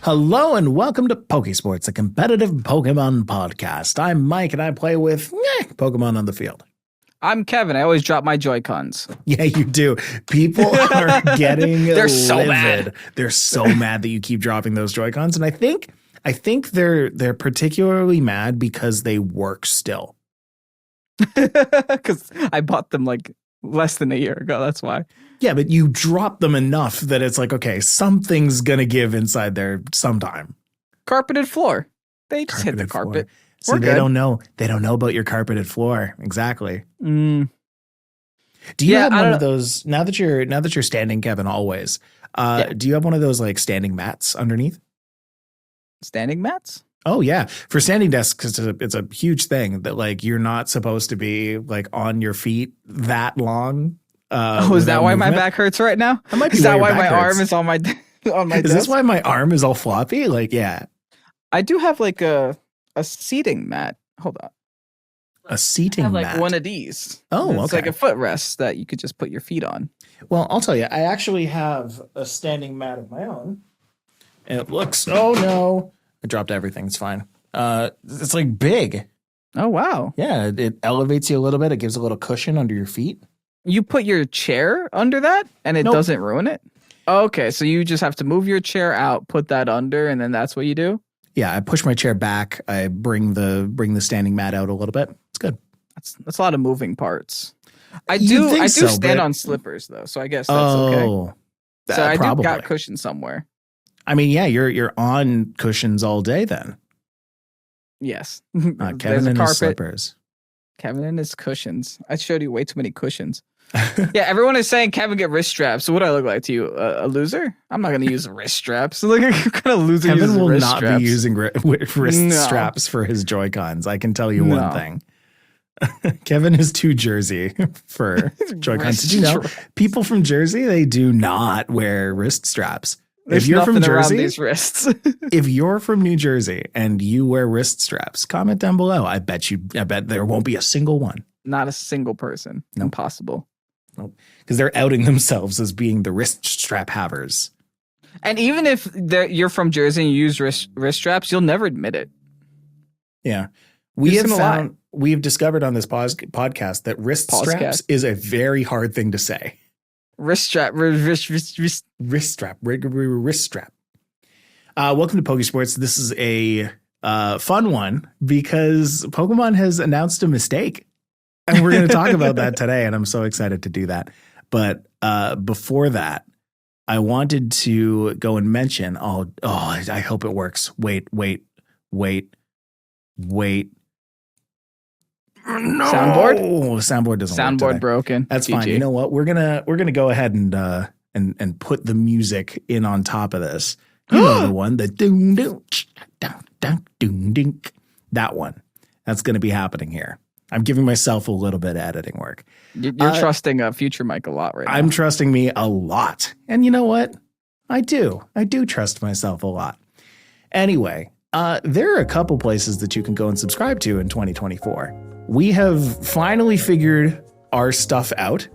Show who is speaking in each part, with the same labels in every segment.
Speaker 1: Hello and welcome to Pokésports, a competitive Pokemon podcast. I'm Mike and I play with Pokemon on the field.
Speaker 2: I'm Kevin. I always drop my Joy-Cons.
Speaker 1: Yeah, you do. People are getting
Speaker 2: They're
Speaker 1: livid.
Speaker 2: so mad.
Speaker 1: They're so mad that you keep dropping those Joy-Cons. And I think they're particularly mad because they work still.
Speaker 2: Because I bought them like less than a year ago. That's why.
Speaker 1: Yeah, but you drop them enough that it's like, okay, something's going to give inside there sometime.
Speaker 2: Carpeted floor. They just hit the carpet.
Speaker 1: See, they don't know. They don't know about your carpeted floor. Exactly. Do you have one of those now that you're standing, Kevin, always? Do you have one of those like standing mats underneath?
Speaker 2: Standing mats?
Speaker 1: Oh yeah, for standing desks, it's a huge thing that like you're not supposed to be like on your feet that long.
Speaker 2: Is that why my back hurts right now? Is that why my arm is on my desk?
Speaker 1: Is this why my arm is all floppy? Like, yeah.
Speaker 2: I do have like a seating mat. Hold on.
Speaker 1: A seating
Speaker 2: mat? I have
Speaker 1: mat?
Speaker 2: like one of these.
Speaker 1: Oh,
Speaker 2: it's like a footrest that you could just put your feet on.
Speaker 1: Well, I'll tell you, I actually have a standing mat of my own. And it looks, oh no. I dropped everything. It's fine. It's like big.
Speaker 2: Oh, wow.
Speaker 1: Yeah, it elevates you a little bit. It gives a little cushion under your feet.
Speaker 2: You put your chair under that and it doesn't ruin it? Okay, so you just have to move your chair out, put that under, and then that's what you do?
Speaker 1: Yeah, I push my chair back. I bring the standing mat out a little bit. It's good.
Speaker 2: That's a lot of moving parts. I do stand on slippers though, so I guess that's okay. So I do got cushion somewhere.
Speaker 1: I mean, yeah, you're on cushions all day then.
Speaker 2: Yes.
Speaker 1: Kevin and his slippers.
Speaker 2: Kevin and his cushions. I showed you way too many cushions. Yeah, everyone is saying Kevin get wrist straps. So what do I look like to you? A loser? I'm not going to use wrist straps. Look at what kind of loser
Speaker 1: Kevin will
Speaker 2: wrist
Speaker 1: not
Speaker 2: straps.
Speaker 1: be using wrist straps for his Joy-Cons. I can tell you one thing. Kevin is too Jersey for Joy-Cons. Did you know people from Jersey, they do not wear wrist straps?
Speaker 2: There's
Speaker 1: if you're from Jersey,
Speaker 2: these wrists.
Speaker 1: If you're from New Jersey and you wear wrist straps, comment down below. I bet there won't be a single one.
Speaker 2: Not a single person. Nope. Impossible.
Speaker 1: Nope. Because they're outing themselves as being the wrist strap havers.
Speaker 2: And even if you're from Jersey and you use wrist straps, you'll never admit it.
Speaker 1: Yeah. We've discovered on this podcast that wrist straps is a very hard thing to say.
Speaker 2: Wrist strap.
Speaker 1: Wrist strap. Welcome to Pokésports. This is a fun one because Pokemon has announced a mistake. And we're going to talk about that today. And I'm so excited to do that. But before that, I wanted to go and mention, I hope it works. Wait. No. Soundboard doesn't work today.
Speaker 2: Soundboard broken.
Speaker 1: That's fine. You know what? We're gonna go ahead and put the music in on top of this. You know the one, the doom doom doom dink. That one. That's gonna be happening here. I'm giving myself a little bit of editing work.
Speaker 2: You're trusting future Mike a lot right now.
Speaker 1: I'm trusting me a lot. And you know what? I do trust myself a lot. Anyway, there are a couple places that you can go and subscribe to in 2024. We have finally figured our stuff out,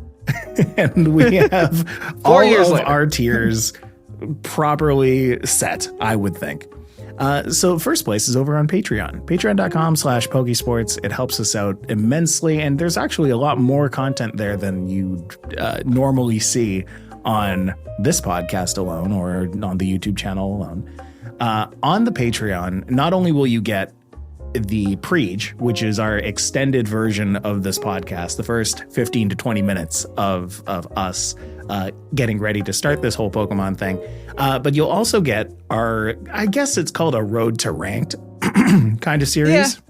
Speaker 1: and we have all of our tiers properly set, I would think. So first place is over on Patreon, patreon.com/Pokésports. It helps us out immensely. And there's actually a lot more content there than you normally see on this podcast alone or on the YouTube channel alone. On the Patreon, not only will you get the Preach, which is our extended version of this podcast, the first 15 to 20 minutes of us getting ready to start this whole Pokemon thing. But you'll also get our, I guess it's called a Road to Ranked kind of series.
Speaker 2: Yeah,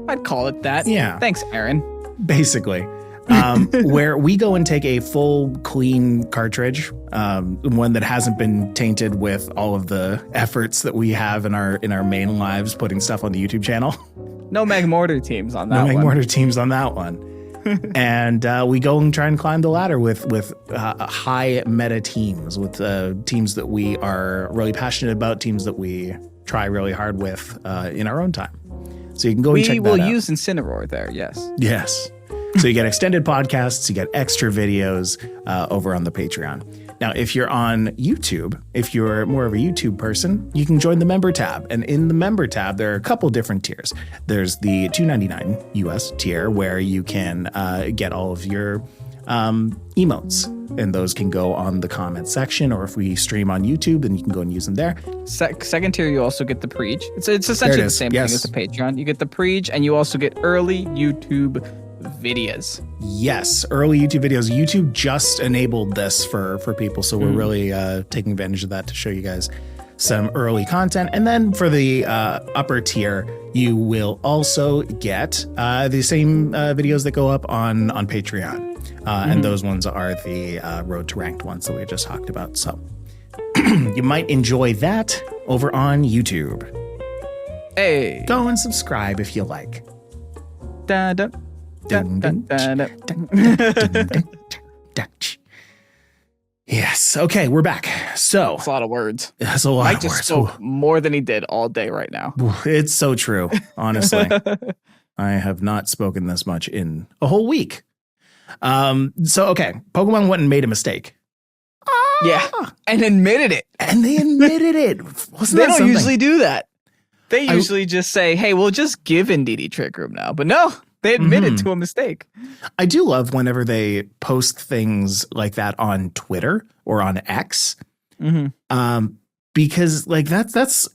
Speaker 2: I'd call it that.
Speaker 1: Yeah.
Speaker 2: Thanks, Aaron.
Speaker 1: Basically. Where we go and take a full clean cartridge, one that hasn't been tainted with all of the efforts that we have in our main lives, putting stuff on the YouTube channel.
Speaker 2: No Magmortar teams on that one.
Speaker 1: No Magmortar teams on that one. And we go and try and climb the ladder with high meta teams, with teams that we are really passionate about, teams that we try really hard with in our own time. So you can go and check that out.
Speaker 2: We will use Incineroar there, yes.
Speaker 1: Yes. So you get extended podcasts, you get extra videos over on the Patreon. Now, if you're on YouTube, if you're more of a YouTube person, you can join the member tab. And in the member tab, there are a couple different tiers. There's the $2.99 US tier where you can get all of your emotes, and those can go on the comment section, or if we stream on YouTube, then you can go and use them there.
Speaker 2: Second tier, you also get the Preach. It's essentially the same thing as the Patreon. You get the Preach, and you also get early YouTube videos.
Speaker 1: Yes, early YouTube videos. YouTube just enabled this for people, so we're really taking advantage of that to show you guys some early content. And then for the upper tier, you will also get the same videos that go up on Patreon. And those ones are the Road to Ranked ones that we just talked about. So you might enjoy that over on YouTube.
Speaker 2: Hey,
Speaker 1: go and subscribe if you like. Yes. Okay, we're back. So
Speaker 2: that's a lot of words.
Speaker 1: That's a lot
Speaker 2: Mike
Speaker 1: of
Speaker 2: just
Speaker 1: words.
Speaker 2: spoke more than he did all day right now.
Speaker 1: It's so true. Honestly, I have not spoken this much in a whole week. So, okay, Pokemon went and made a mistake.
Speaker 2: Yeah, and admitted it.
Speaker 1: And they admitted it.
Speaker 2: They don't usually do that. They usually just say, hey, we'll just give Indeedee Trick Room now. But no, they admitted to a mistake.
Speaker 1: I do love whenever they post things like that on Twitter or on X. Because like that's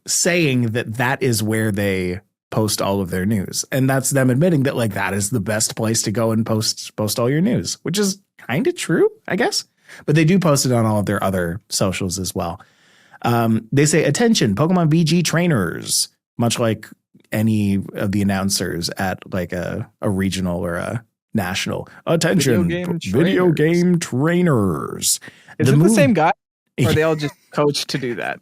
Speaker 1: saying that is where they post all of their news, and that's them admitting that like that is the best place to go and post all your news, which is kind of true, I guess. But they do post it on all of their other socials as well. They say, attention, Pokemon BG trainers, much like any of the announcers at like a regional or a national. Attention, video game trainers.
Speaker 2: Is it the same guy? Or they all just coached to do that?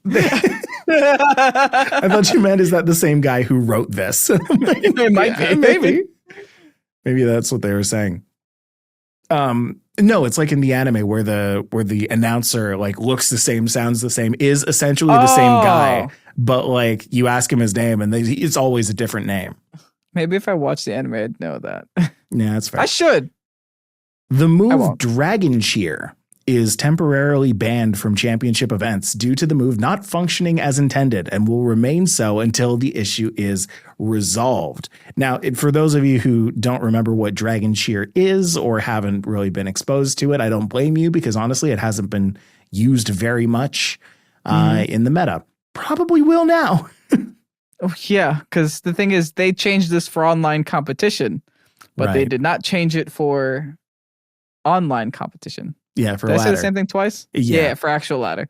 Speaker 1: I thought you meant, is that the same guy who wrote this?
Speaker 2: It might be.
Speaker 1: Maybe that's what they were saying. No, it's like in the anime where the announcer like looks the same, sounds the same, is essentially the same guy, but like you ask him his name and it's always a different name.
Speaker 2: Maybe if I watch the anime, I'd know that.
Speaker 1: Yeah, that's fair.
Speaker 2: I should.
Speaker 1: The move Dragon Cheer is temporarily banned from championship events due to the move not functioning as intended and will remain so until the issue is resolved. Now, for those of you who don't remember what Dragon Cheer is or haven't really been exposed to it, I don't blame you, because honestly, it hasn't been used very much in the meta. Probably will now.
Speaker 2: Oh, yeah, because the thing is, they changed this for online competition, but they did not change it for online competition.
Speaker 1: Yeah, for
Speaker 2: Did
Speaker 1: ladder.
Speaker 2: I say the same thing twice?
Speaker 1: Yeah,
Speaker 2: for actual ladder.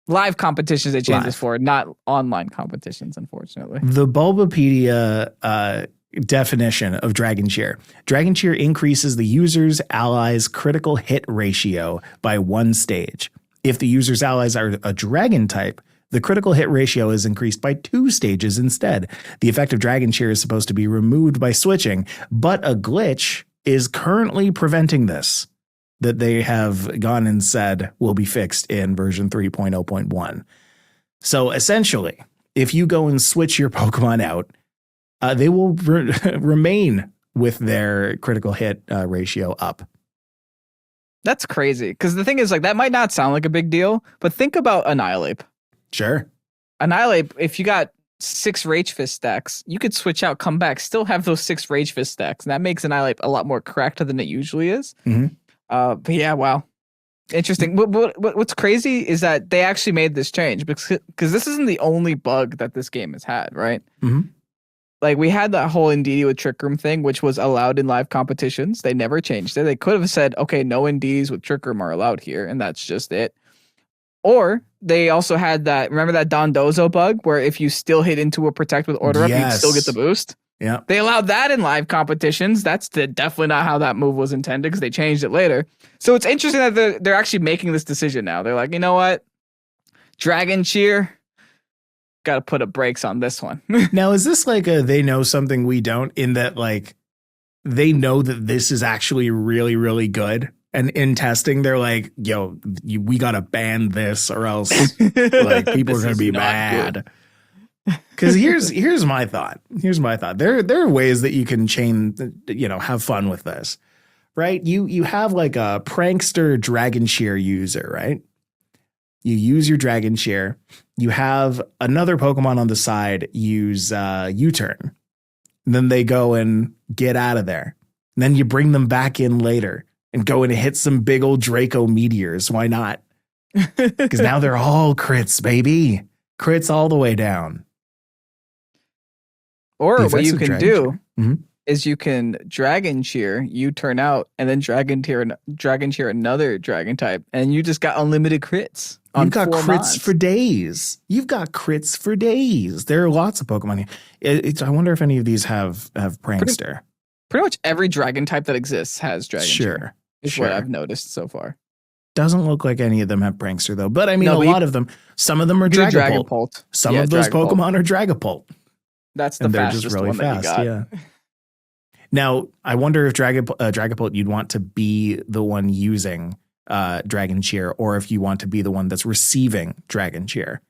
Speaker 2: Live competitions they changed this for, not online competitions, unfortunately.
Speaker 1: The Bulbapedia definition of Dragon Cheer. Dragon Cheer increases the user's allies' critical hit ratio by 1 stage. If the user's allies are a dragon type, the critical hit ratio is increased by 2 stages instead. The effect of Dragon Cheer is supposed to be removed by switching, but a glitch is currently preventing this, that they have gone and said will be fixed in version 3.0.1. So essentially, if you go and switch your Pokemon out, they will remain with their critical hit ratio up.
Speaker 2: That's crazy. Because the thing is, like, that might not sound like a big deal, but think about Annihilate.
Speaker 1: Sure.
Speaker 2: Annihilate, if you got 6 Rage Fist stacks, you could switch out, come back, still have those 6 Rage Fist stacks. And that makes Annihilate a lot more cracked than it usually is. But yeah, wow. Interesting. What's crazy is that they actually made this change because this isn't the only bug that this game has had, right? Like, we had that whole Indeedee with Trick Room thing, which was allowed in live competitions. They never changed it. They could have said, okay, no Indeedees with Trick Room are allowed here, and that's just it. Or they also had that, remember that Dondozo bug where if you still hit into a Protect with Order Up, you'd still get the boost?
Speaker 1: Yeah.
Speaker 2: They allowed that in live competitions. That's definitely not how that move was intended because they changed it later. So it's interesting that they're actually making this decision now. They're like, you know what? Dragon Cheer, got to put a brakes on this one.
Speaker 1: Now, is this like they know something we don't, in that like they know that this is actually really, really good? And in testing, they're like, yo, we got to ban this or else like people are going to be mad. Because here's my thought. There are ways that you can have fun with this, right? You have like a prankster Dragon Shear user, right? You use your Dragon Shear. You have another Pokemon on the side use U-turn. Then they go and get out of there. And then you bring them back in later and go and hit some big old Draco meteors. Why not? Because now they're all crits, baby. Crits all the way down.
Speaker 2: Or what you can do
Speaker 1: mm-hmm.
Speaker 2: is you can Dragon Cheer, you turn out, and then Dragon Cheer another Dragon type, and you just got unlimited crits.
Speaker 1: You've got crits for days. You've got crits for days. There are lots of Pokemon here. I wonder if any of these have Prankster.
Speaker 2: Pretty much every Dragon type that exists has Dragon Cheer. Is
Speaker 1: sure.
Speaker 2: what I've noticed so far.
Speaker 1: Doesn't look like any of them have Prankster though. But I mean, a lot of them. Some of them are Dragapult. Some of those Pokemon are Dragapult.
Speaker 2: That's the fastest just really one fast, that you got.
Speaker 1: Yeah. Now, I wonder if Dragapult, you'd want to be the one using Dragon Cheer, or if you want to be the one that's receiving Dragon Cheer.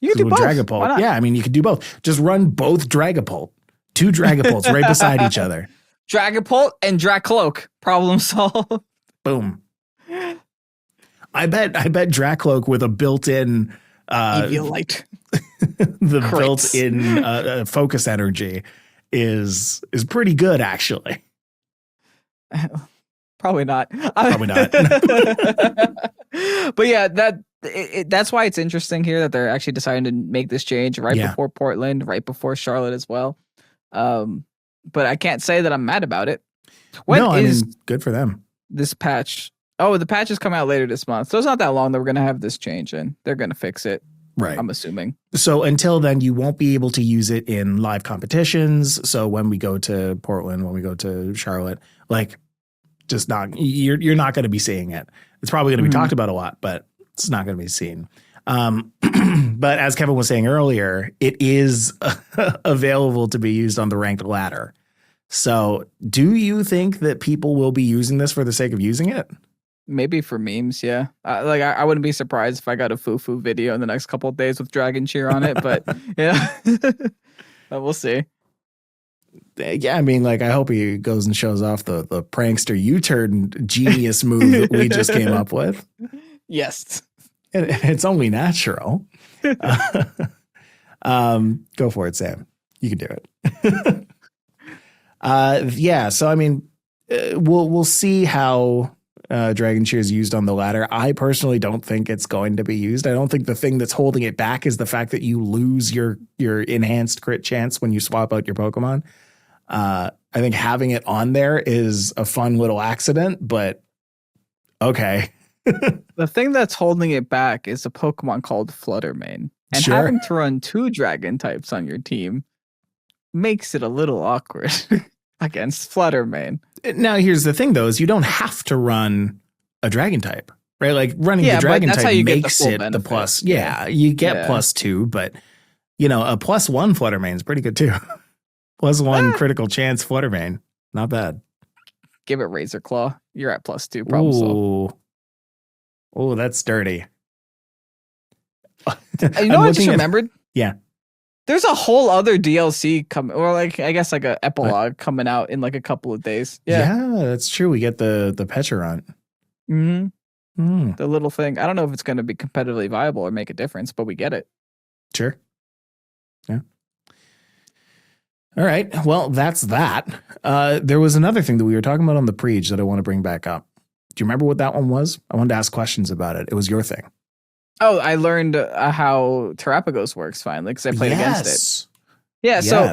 Speaker 2: You can do both.
Speaker 1: Dragapult, yeah, I mean, you could do both. Just run both Dragapult. 2 Dragapults right beside each other.
Speaker 2: Dragapult and Dracloak. Problem solved.
Speaker 1: Boom. I bet Dracloak with a built-in
Speaker 2: Eviolite.
Speaker 1: The built-in focus energy is pretty good, actually.
Speaker 2: Probably not.
Speaker 1: Probably not.
Speaker 2: But yeah, that's why it's interesting here that they're actually deciding to make this change right before Portland, right before Charlotte as well. But I can't say that I'm mad about it.
Speaker 1: I mean, good for them.
Speaker 2: This patch. Oh, the patch is coming out later this month. So it's not that long that we're going to have this change, and they're going to fix it.
Speaker 1: Right.
Speaker 2: I'm assuming.
Speaker 1: So until then, you won't be able to use it in live competitions. So when we go to Portland, when we go to Charlotte, like, just not, you're not going to be seeing it. It's probably going to be talked about a lot, but it's not going to be seen. But as Kevin was saying earlier, it is available to be used on the ranked ladder. So do you think that people will be using this for the sake of using it?
Speaker 2: Maybe for memes, yeah. I wouldn't be surprised if I got a Fufu video in the next couple of days with Dragon Cheer on it, but yeah, but we'll see.
Speaker 1: Yeah, I mean, like, I hope he goes and shows off the prankster U-turn genius move that we just came up with.
Speaker 2: Yes.
Speaker 1: It's only natural. Go for it, Sam. You can do it. Yeah, so I mean, we'll see how Dragon Cheer is used on the ladder. I personally don't think it's going to be used. I don't think the thing that's holding it back is the fact that you lose your enhanced crit chance when you swap out your Pokemon. I think having it on there is a fun little accident, but okay.
Speaker 2: The thing that's holding it back is a Pokemon called Flutter Mane. And having to run 2 Dragon types on your team makes it a little awkward against Flutter Mane.
Speaker 1: Now, here's the thing, though, is you don't have to run a Dragon type, right? Like, running the Dragon type makes it the plus. Yeah, you get +2, but, you know, a +1 Flutter Mane is pretty good, too. +1 critical chance Flutter Mane. Not bad.
Speaker 2: Give it Razor Claw. You're at +2. Problem solved.
Speaker 1: Oh, that's dirty.
Speaker 2: You know what I just remembered?
Speaker 1: Yeah.
Speaker 2: There's a whole other DLC coming, or like, I guess like a epilogue coming out in like a couple of days.
Speaker 1: Yeah, that's true. We get the Pecharunt.
Speaker 2: Mm-hmm. The little thing. I don't know if it's going to be competitively viable or make a difference, but we get it.
Speaker 1: Sure. Yeah. All right. Well, that's that. There was another thing that we were talking about on the Preach that I want to bring back up. Do you remember what that one was? I wanted to ask questions about it. It was your thing.
Speaker 2: Oh, I learned how Terrapagos works finally because I played against it. Yeah, so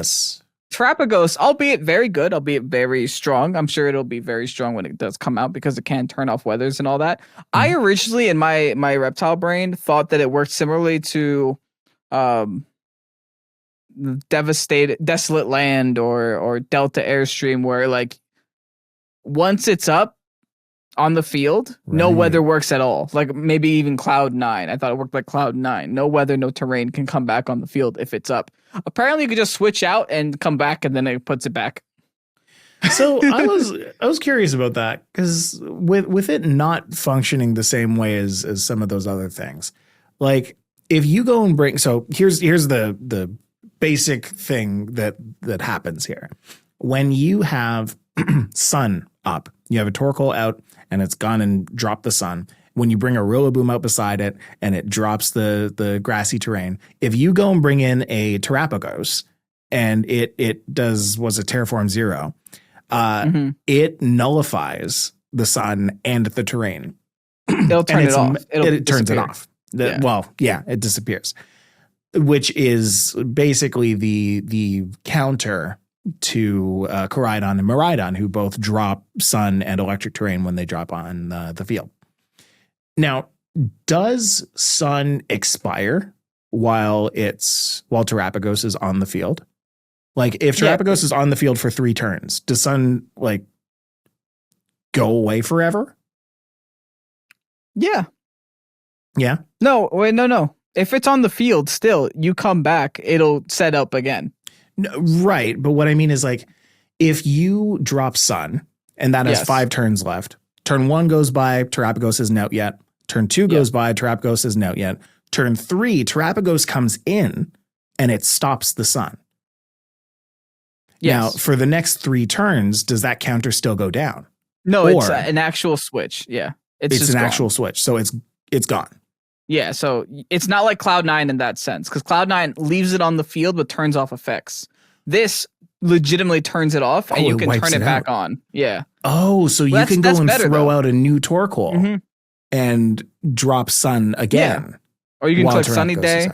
Speaker 2: Terrapagos, albeit very good, albeit very strong. I'm sure it'll be very strong when it does come out because it can turn off weathers and all that. I originally, in my reptile brain, thought that it worked similarly to Desolate Land or Delta Airstream, where like once it's up on the field, no weather works at all. Like maybe even Cloud 9. I thought it worked like Cloud 9. No weather, no terrain can come back on the field if it's up. Apparently you could just switch out and come back and then it puts it back.
Speaker 1: So I was curious about that because with it not functioning the same way as some of those other things, like if you go and bring, so here's the basic thing that happens here. When you have sun up You have a Torkoal out and it's gone and dropped the sun. When you bring a Rillaboom out beside it and it drops the grassy terrain, if you go and bring in a Terrapagos and it does, was a Terraform 0, it nullifies the sun and the terrain.
Speaker 2: It'll turn it off.
Speaker 1: It turns it off. Well, yeah, it disappears, which is basically the counter to Koraidon and Miraidon, who both drop sun and electric terrain when they drop on the field. Now, does sun expire while Terrapagos is on the field? Like, if Terrapagos is on the field for 3 turns, does sun like go away forever?
Speaker 2: Yeah.
Speaker 1: Yeah.
Speaker 2: No, wait, no. If it's on the field still, you come back, it'll set up again.
Speaker 1: No, right. But what I mean is, like, if you drop sun and that has 5 turns left, turn 1 goes by, Terrapagos isn't out yet. Turn 2 goes by, Terrapagos isn't out yet. Turn 3, Terrapagos comes in and it stops the sun.
Speaker 2: Yes.
Speaker 1: Now, for the next 3 turns, does that counter still go down?
Speaker 2: No, it's an actual switch. Yeah.
Speaker 1: It's an actual switch. So it's gone.
Speaker 2: Yeah, so it's not like Cloud9 in that sense, because Cloud9 leaves it on the field but turns off effects. This legitimately turns it off, and you can turn it back on. Yeah.
Speaker 1: Oh, so you can go and throw out a new Torkoal and drop sun again.
Speaker 2: Yeah. Or you can click Sunny Day.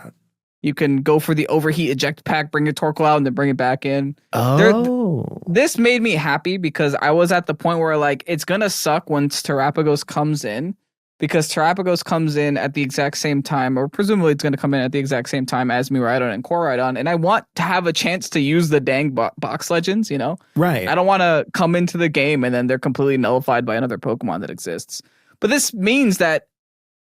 Speaker 2: You can go for the overheat eject pack, bring your Torkoal out, and then bring it back in.
Speaker 1: Oh.
Speaker 2: This made me happy because I was at the point where, like, it's going to suck once Terrapagos comes in, because Terrapagos comes in at the exact same time, or presumably it's going to come in at the exact same time as Miraidon and Koraidon, and I want to have a chance to use the dang box legends, you know?
Speaker 1: Right.
Speaker 2: I don't want to come into the game and then they're completely nullified by another Pokemon that exists. But this means that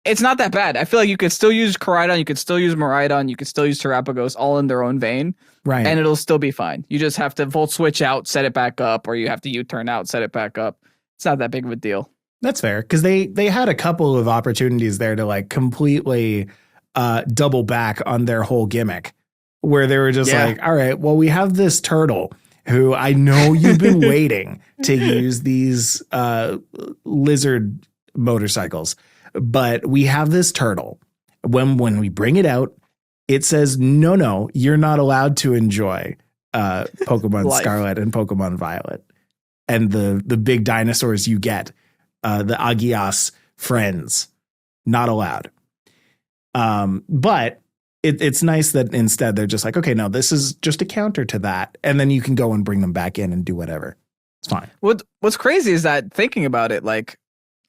Speaker 2: it's not that bad. I feel like you could still use Koraidon, you could still use Miraidon, you could still use Terrapagos all in their own vein.
Speaker 1: Right.
Speaker 2: And it'll still be fine. You just have to Volt Switch out, set it back up, or you have to U-turn out, set it back up. It's not that big of a deal.
Speaker 1: That's fair, because they had a couple of opportunities there to like completely double back on their whole gimmick, where they were just like, all right, well, we have this turtle who I know you've been waiting to use these lizard motorcycles, but we have this turtle. When we bring it out, it says, no, you're not allowed to enjoy Pokemon Scarlet and Pokemon Violet and the big dinosaurs you get. The Agias friends, not allowed. But it's nice that instead they're just like, okay, no, this is just a counter to that. And then you can go and bring them back in and do whatever. It's fine.
Speaker 2: What's crazy is that, thinking about it, like,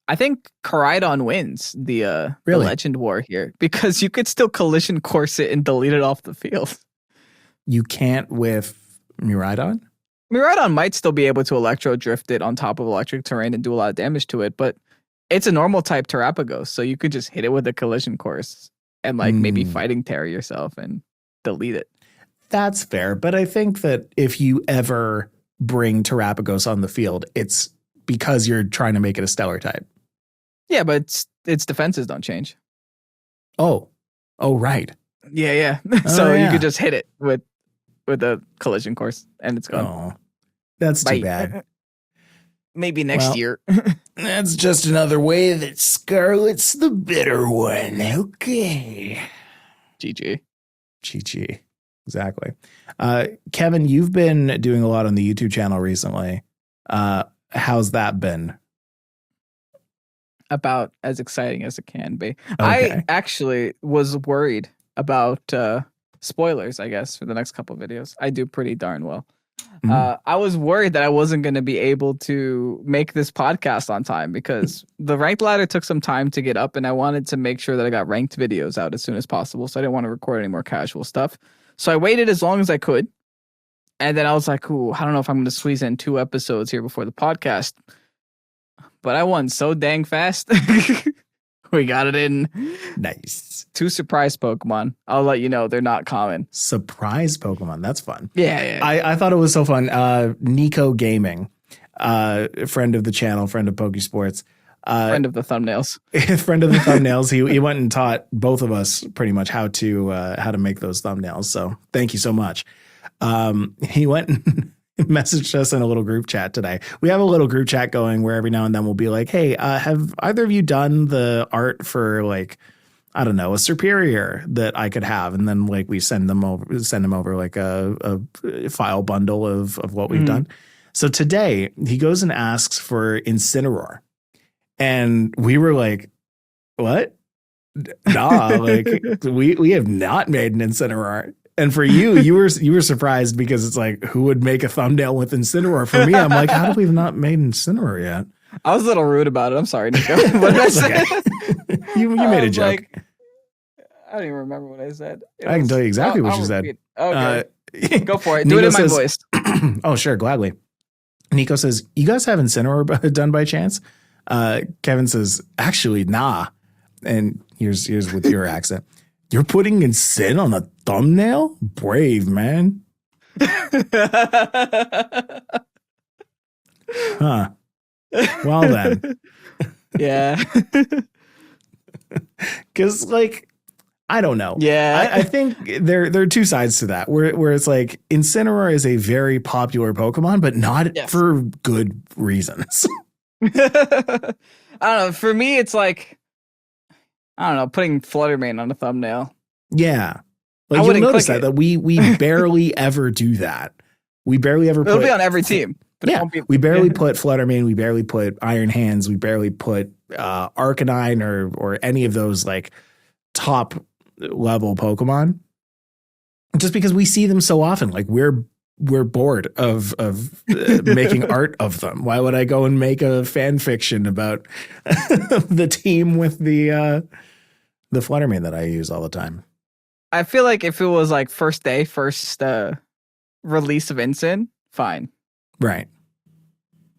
Speaker 2: I think Koraidon wins the Legend War here, because you could still collision course it and delete it off the field.
Speaker 1: You can't with Miraidon?
Speaker 2: Miraidon might still be able to Electro Drift it on top of electric terrain and do a lot of damage to it, but it's a normal type Terrapagos, so you could just hit it with a collision course and like maybe fighting Tera yourself and delete it. That's
Speaker 1: fair, but I think that if you ever bring Terrapagos on the field, it's because you're trying to make it a stellar type.
Speaker 2: Yeah, but its defenses don't change.
Speaker 1: Oh, right.
Speaker 2: Yeah. So you could just hit it with a collision course and it's gone.
Speaker 1: Oh, that's too bad.
Speaker 2: Maybe next year.
Speaker 1: That's just another way that Scarlet's the better one. Okay.
Speaker 2: GG.
Speaker 1: Exactly. Kevin, you've been doing a lot on the YouTube channel recently. How's that been?
Speaker 2: About as exciting as it can be. Okay. I actually was worried about spoilers, I guess, for the next couple of videos. I do pretty darn well. I was worried that I wasn't going to be able to make this podcast on time, because the ranked ladder took some time to get up, and I wanted to make sure that I got ranked videos out as soon as possible. So I didn't want to record any more casual stuff. So I waited as long as I could. And then I was like, ooh, I don't know if I'm going to squeeze in 2 episodes here before the podcast. But I won so dang fast. We got it in.
Speaker 1: Nice.
Speaker 2: 2 surprise Pokemon. I'll let you know, they're not common.
Speaker 1: Surprise Pokemon. That's fun.
Speaker 2: Yeah.
Speaker 1: I thought it was so fun. Nico Gaming, friend of the channel, friend of Pokésports.
Speaker 2: Friend of the thumbnails.
Speaker 1: Friend of the thumbnails. He went and taught both of us pretty much how to make those thumbnails. So thank you so much. He went messaged us in a little group chat today. We have a little group chat going where every now and then we'll be like, hey, have either of you done the art for like, I don't know, a superior that I could have? And then like we send them over like a file bundle of what we've done. So today he goes and asks for Incineroar. And we were like, what? Nah, like we have not made an Incineroar. And for you were surprised because it's like, who would make a thumbnail with Incineroar? For me, I'm like, how have we not made Incineroar yet?
Speaker 2: I was a little rude about it. I'm sorry, Nico. What did I say?
Speaker 1: You made a joke.
Speaker 2: Like, I don't even remember what I said.
Speaker 1: I can tell you exactly what you said.
Speaker 2: Okay. Go for it.
Speaker 1: Nico
Speaker 2: Do it in my
Speaker 1: says,
Speaker 2: voice.
Speaker 1: Oh, sure. Gladly. Nico says, you guys have Incineroar done by chance? Kevin says, actually, nah. And here's with your accent. You're putting Incin on a thumbnail? Brave, man. Huh. Well then.
Speaker 2: Yeah.
Speaker 1: Because like, I don't know.
Speaker 2: Yeah.
Speaker 1: I think there are two sides to that where it's like Incineroar is a very popular Pokemon, but not for good reasons.
Speaker 2: I don't know. For me, it's like, I don't know, putting Flutter Mane on a thumbnail.
Speaker 1: Yeah. Like you'll notice that we barely ever do that. We barely ever
Speaker 2: It'll be on every team. But
Speaker 1: yeah. We barely put Flutter Mane. We barely put Iron Hands. We barely put Arcanine or any of those like top level Pokemon. Just because we see them so often. Like we're bored of making art of them. Why would I go and make a fan fiction about the team with the Flutter Mane that I use all the time?
Speaker 2: I feel like if it was like first release of Incin, fine.
Speaker 1: Right.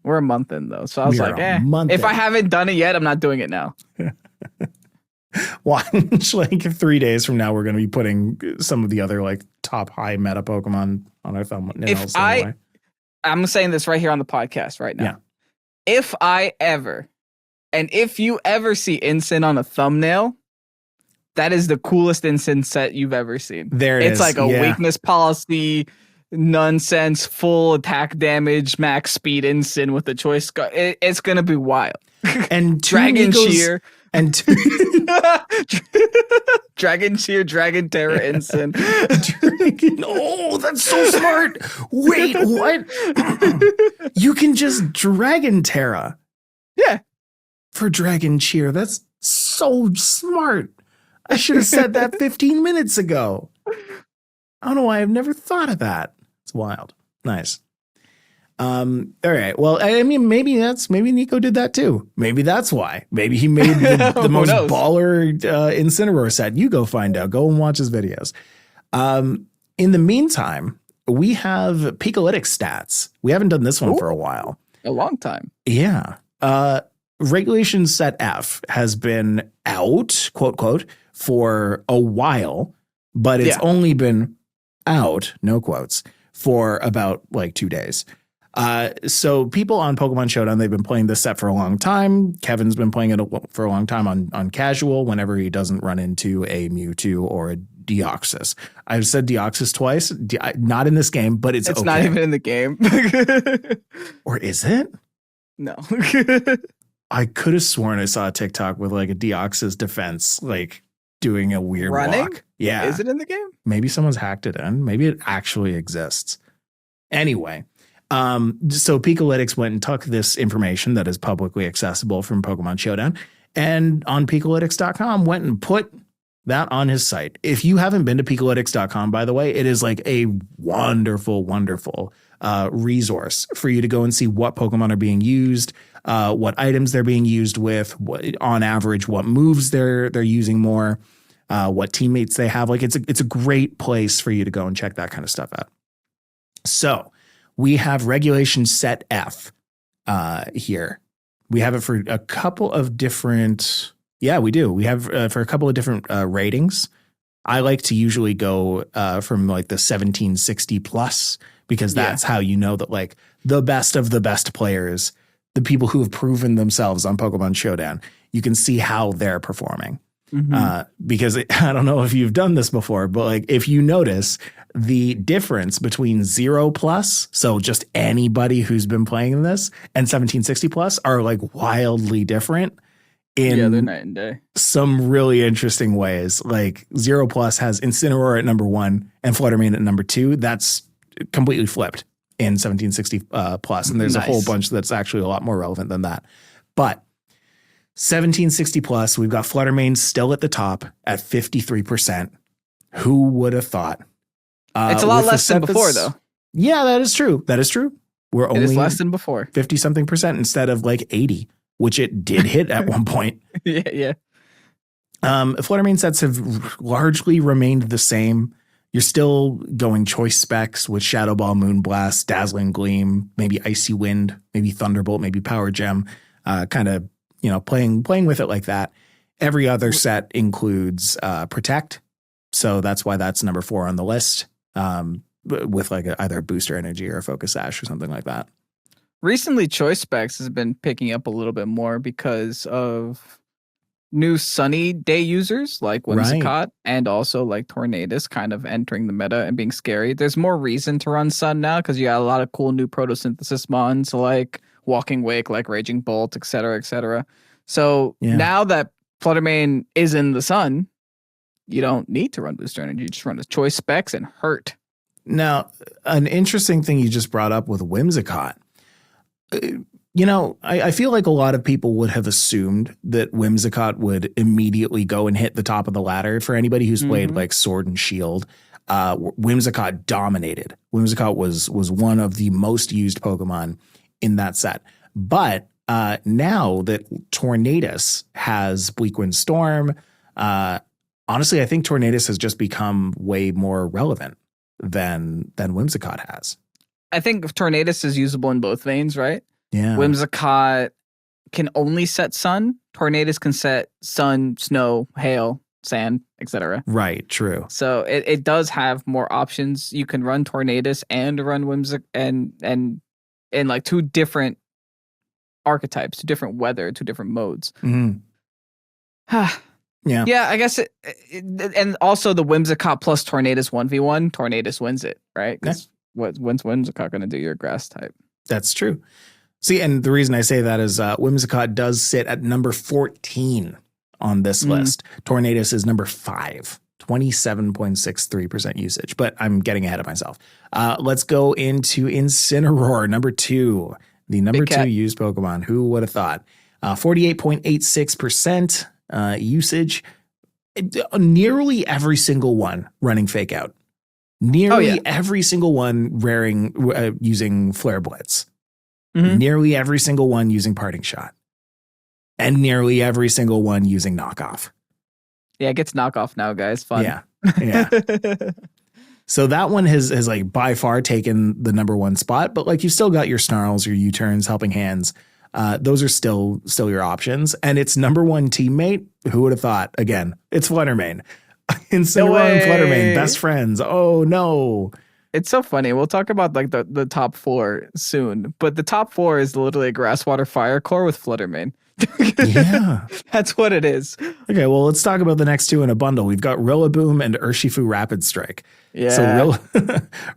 Speaker 2: We're a month in though. So I was like, if I haven't done it yet, I'm not doing it now.
Speaker 1: Watch like 3 days from now, we're going to be putting some of the other like top high meta Pokemon on our thumbnails.
Speaker 2: I'm saying this right here on the podcast right now.
Speaker 1: Yeah.
Speaker 2: If you ever see Incin on a thumbnail, that is the coolest Incin set you've ever seen. It's like a weakness policy, nonsense, full attack damage, max speed Incin with the choice. It's going to be wild.
Speaker 1: And
Speaker 2: Dragon Cheer.
Speaker 1: And
Speaker 2: Dragon Cheer, Dragon Tera Incin.
Speaker 1: Oh, that's so smart. Wait, what? You can just Dragon Tera.
Speaker 2: Yeah.
Speaker 1: For Dragon Cheer. That's so smart. I should have said that 15 minutes ago. I don't know why I've never thought of that. It's wild. Nice. All right. Well, I mean, maybe Nico did that too. Maybe that's why. Maybe he made the most baller Incineroar set. You go find out. Go and watch his videos. In the meantime, we have Picolytic stats. We haven't done this one for a while.
Speaker 2: A long time.
Speaker 1: Yeah. Regulation Set F has been out, quote, quote, for a while, but it's only been out, no quotes, for about like 2 days. So people on Pokemon Showdown, they've been playing this set for a long time. Kevin's been playing it for a long time on casual whenever he doesn't run into a Mewtwo or a Deoxys. I've said Deoxys twice, not in this game, but it's okay.
Speaker 2: Not even in the game.
Speaker 1: Or is it?
Speaker 2: No.
Speaker 1: I could have sworn I saw a TikTok with like a Deoxys defense, like doing a weird walk. Yeah.
Speaker 2: Is it in the game?
Speaker 1: Maybe someone's hacked it in. Maybe it actually exists. Anyway. So Picolytics went and took this information that is publicly accessible from Pokemon Showdown and on Picolytics.com went and put that on his site. If you haven't been to Picolytics.com, by the way, it is like a wonderful, wonderful resource for you to go and see what Pokemon are being used, what items they're being used with, on average, what moves they're using more, what teammates they have. Like it's a great place for you to go and check that kind of stuff out. So we have Regulation Set F here. We have it for a couple of different. Yeah, we do. We have for a couple of different ratings. I like to usually go from like the 1760 plus because that's how you know that like the best of the best players, the people who have proven themselves on Pokemon Showdown, you can see how they're performing. Mm-hmm. Because I don't know if you've done this before, but like if you notice the difference between 0 plus, so just anybody who's been playing this, and 1760 plus are like wildly different
Speaker 2: they're
Speaker 1: in
Speaker 2: night and day.
Speaker 1: some really interesting ways. Like 0 plus has Incineroar at number 1 and Flutter Mane at number 2. That's completely flipped in 1760 plus. And there's a whole bunch that's actually a lot more relevant than that. But 1760 plus, we've got Flutter Mane still at the top at 53%. Who would have thought?
Speaker 2: It's a lot less than before, though.
Speaker 1: Yeah, that is true. That is true. We're only
Speaker 2: less than before.
Speaker 1: 50 something percent instead of like 80, which it did hit at one point.
Speaker 2: Yeah.
Speaker 1: Flutter Mane sets have largely remained the same. You're still going choice specs with Shadow Ball, Moonblast, Dazzling Gleam, maybe Icy Wind, maybe Thunderbolt, maybe Power Gem, kind of, playing with it like that. Every other set includes Protect. So that's why that's number 4 on the list, with like either a Booster Energy or a Focus Sash or something like that.
Speaker 2: Recently, choice specs has been picking up a little bit more because of new Sunny Day users like Whimsicott and also like Tornadus kind of entering the meta and being scary. There's more reason to run Sun now because you got a lot of cool new photosynthesis mons like Walking Wake, like Raging Bolt, etc., etc. So now that Flutter Mane is in the Sun, you don't need to run Booster Energy. You just run the choice specs and hurt.
Speaker 1: Now, an interesting thing you just brought up with Whimsicott. I feel like a lot of people would have assumed that Whimsicott would immediately go and hit the top of the ladder. For anybody who's played like Sword and Shield, Whimsicott dominated. Whimsicott was one of the most used Pokemon in that set. But now that Tornadus has Bleakwind Storm, honestly, I think Tornadus has just become way more relevant than Whimsicott has.
Speaker 2: I think Tornadus is usable in both veins, right?
Speaker 1: Yeah.
Speaker 2: Whimsicott can only set Sun. Tornadus can set Sun, Snow, Hail, Sand, etc.
Speaker 1: Right, true.
Speaker 2: So it does have more options. You can run Tornadus and run Whimsicott and in like 2 different archetypes, 2 different weather, 2 different modes. Yeah, I guess and also the Whimsicott plus Tornadus 1v1, Tornadus wins it, right? Because when's Whimsicott going to do your grass type?
Speaker 1: That's true. See, and the reason I say that is Whimsicott does sit at number 14 on this list. Tornadus is number 5, 27.63% usage, but I'm getting ahead of myself. Let's go into Incineroar, number 2, the number 2 used Pokemon. Who would have thought? 48.86% usage. Nearly every single one running Fake Out. Nearly every single one using Flare Blitz. Nearly every single one using Parting Shot. And nearly every single one using Knockoff.
Speaker 2: Yeah, it gets Knockoff now, guys. Fun.
Speaker 1: Yeah. So that one has like by far taken the number 1 spot, but like you still got your Snarls, your U-turns, Helping Hands. Those are still your options. And its number 1 teammate, who would have thought? Again, it's Flutter Mane. Incineroar and Flutter Mane, best friends. Oh no.
Speaker 2: It's so funny. We'll talk about like the top 4 soon, but the top 4 is literally a Grass, Water, Fire core with Flutter Mane.
Speaker 1: Yeah.
Speaker 2: That's what it is.
Speaker 1: Okay, well, let's talk about the next 2 in a bundle. We've got Rillaboom and Urshifu Rapid Strike.
Speaker 2: Yeah.
Speaker 1: So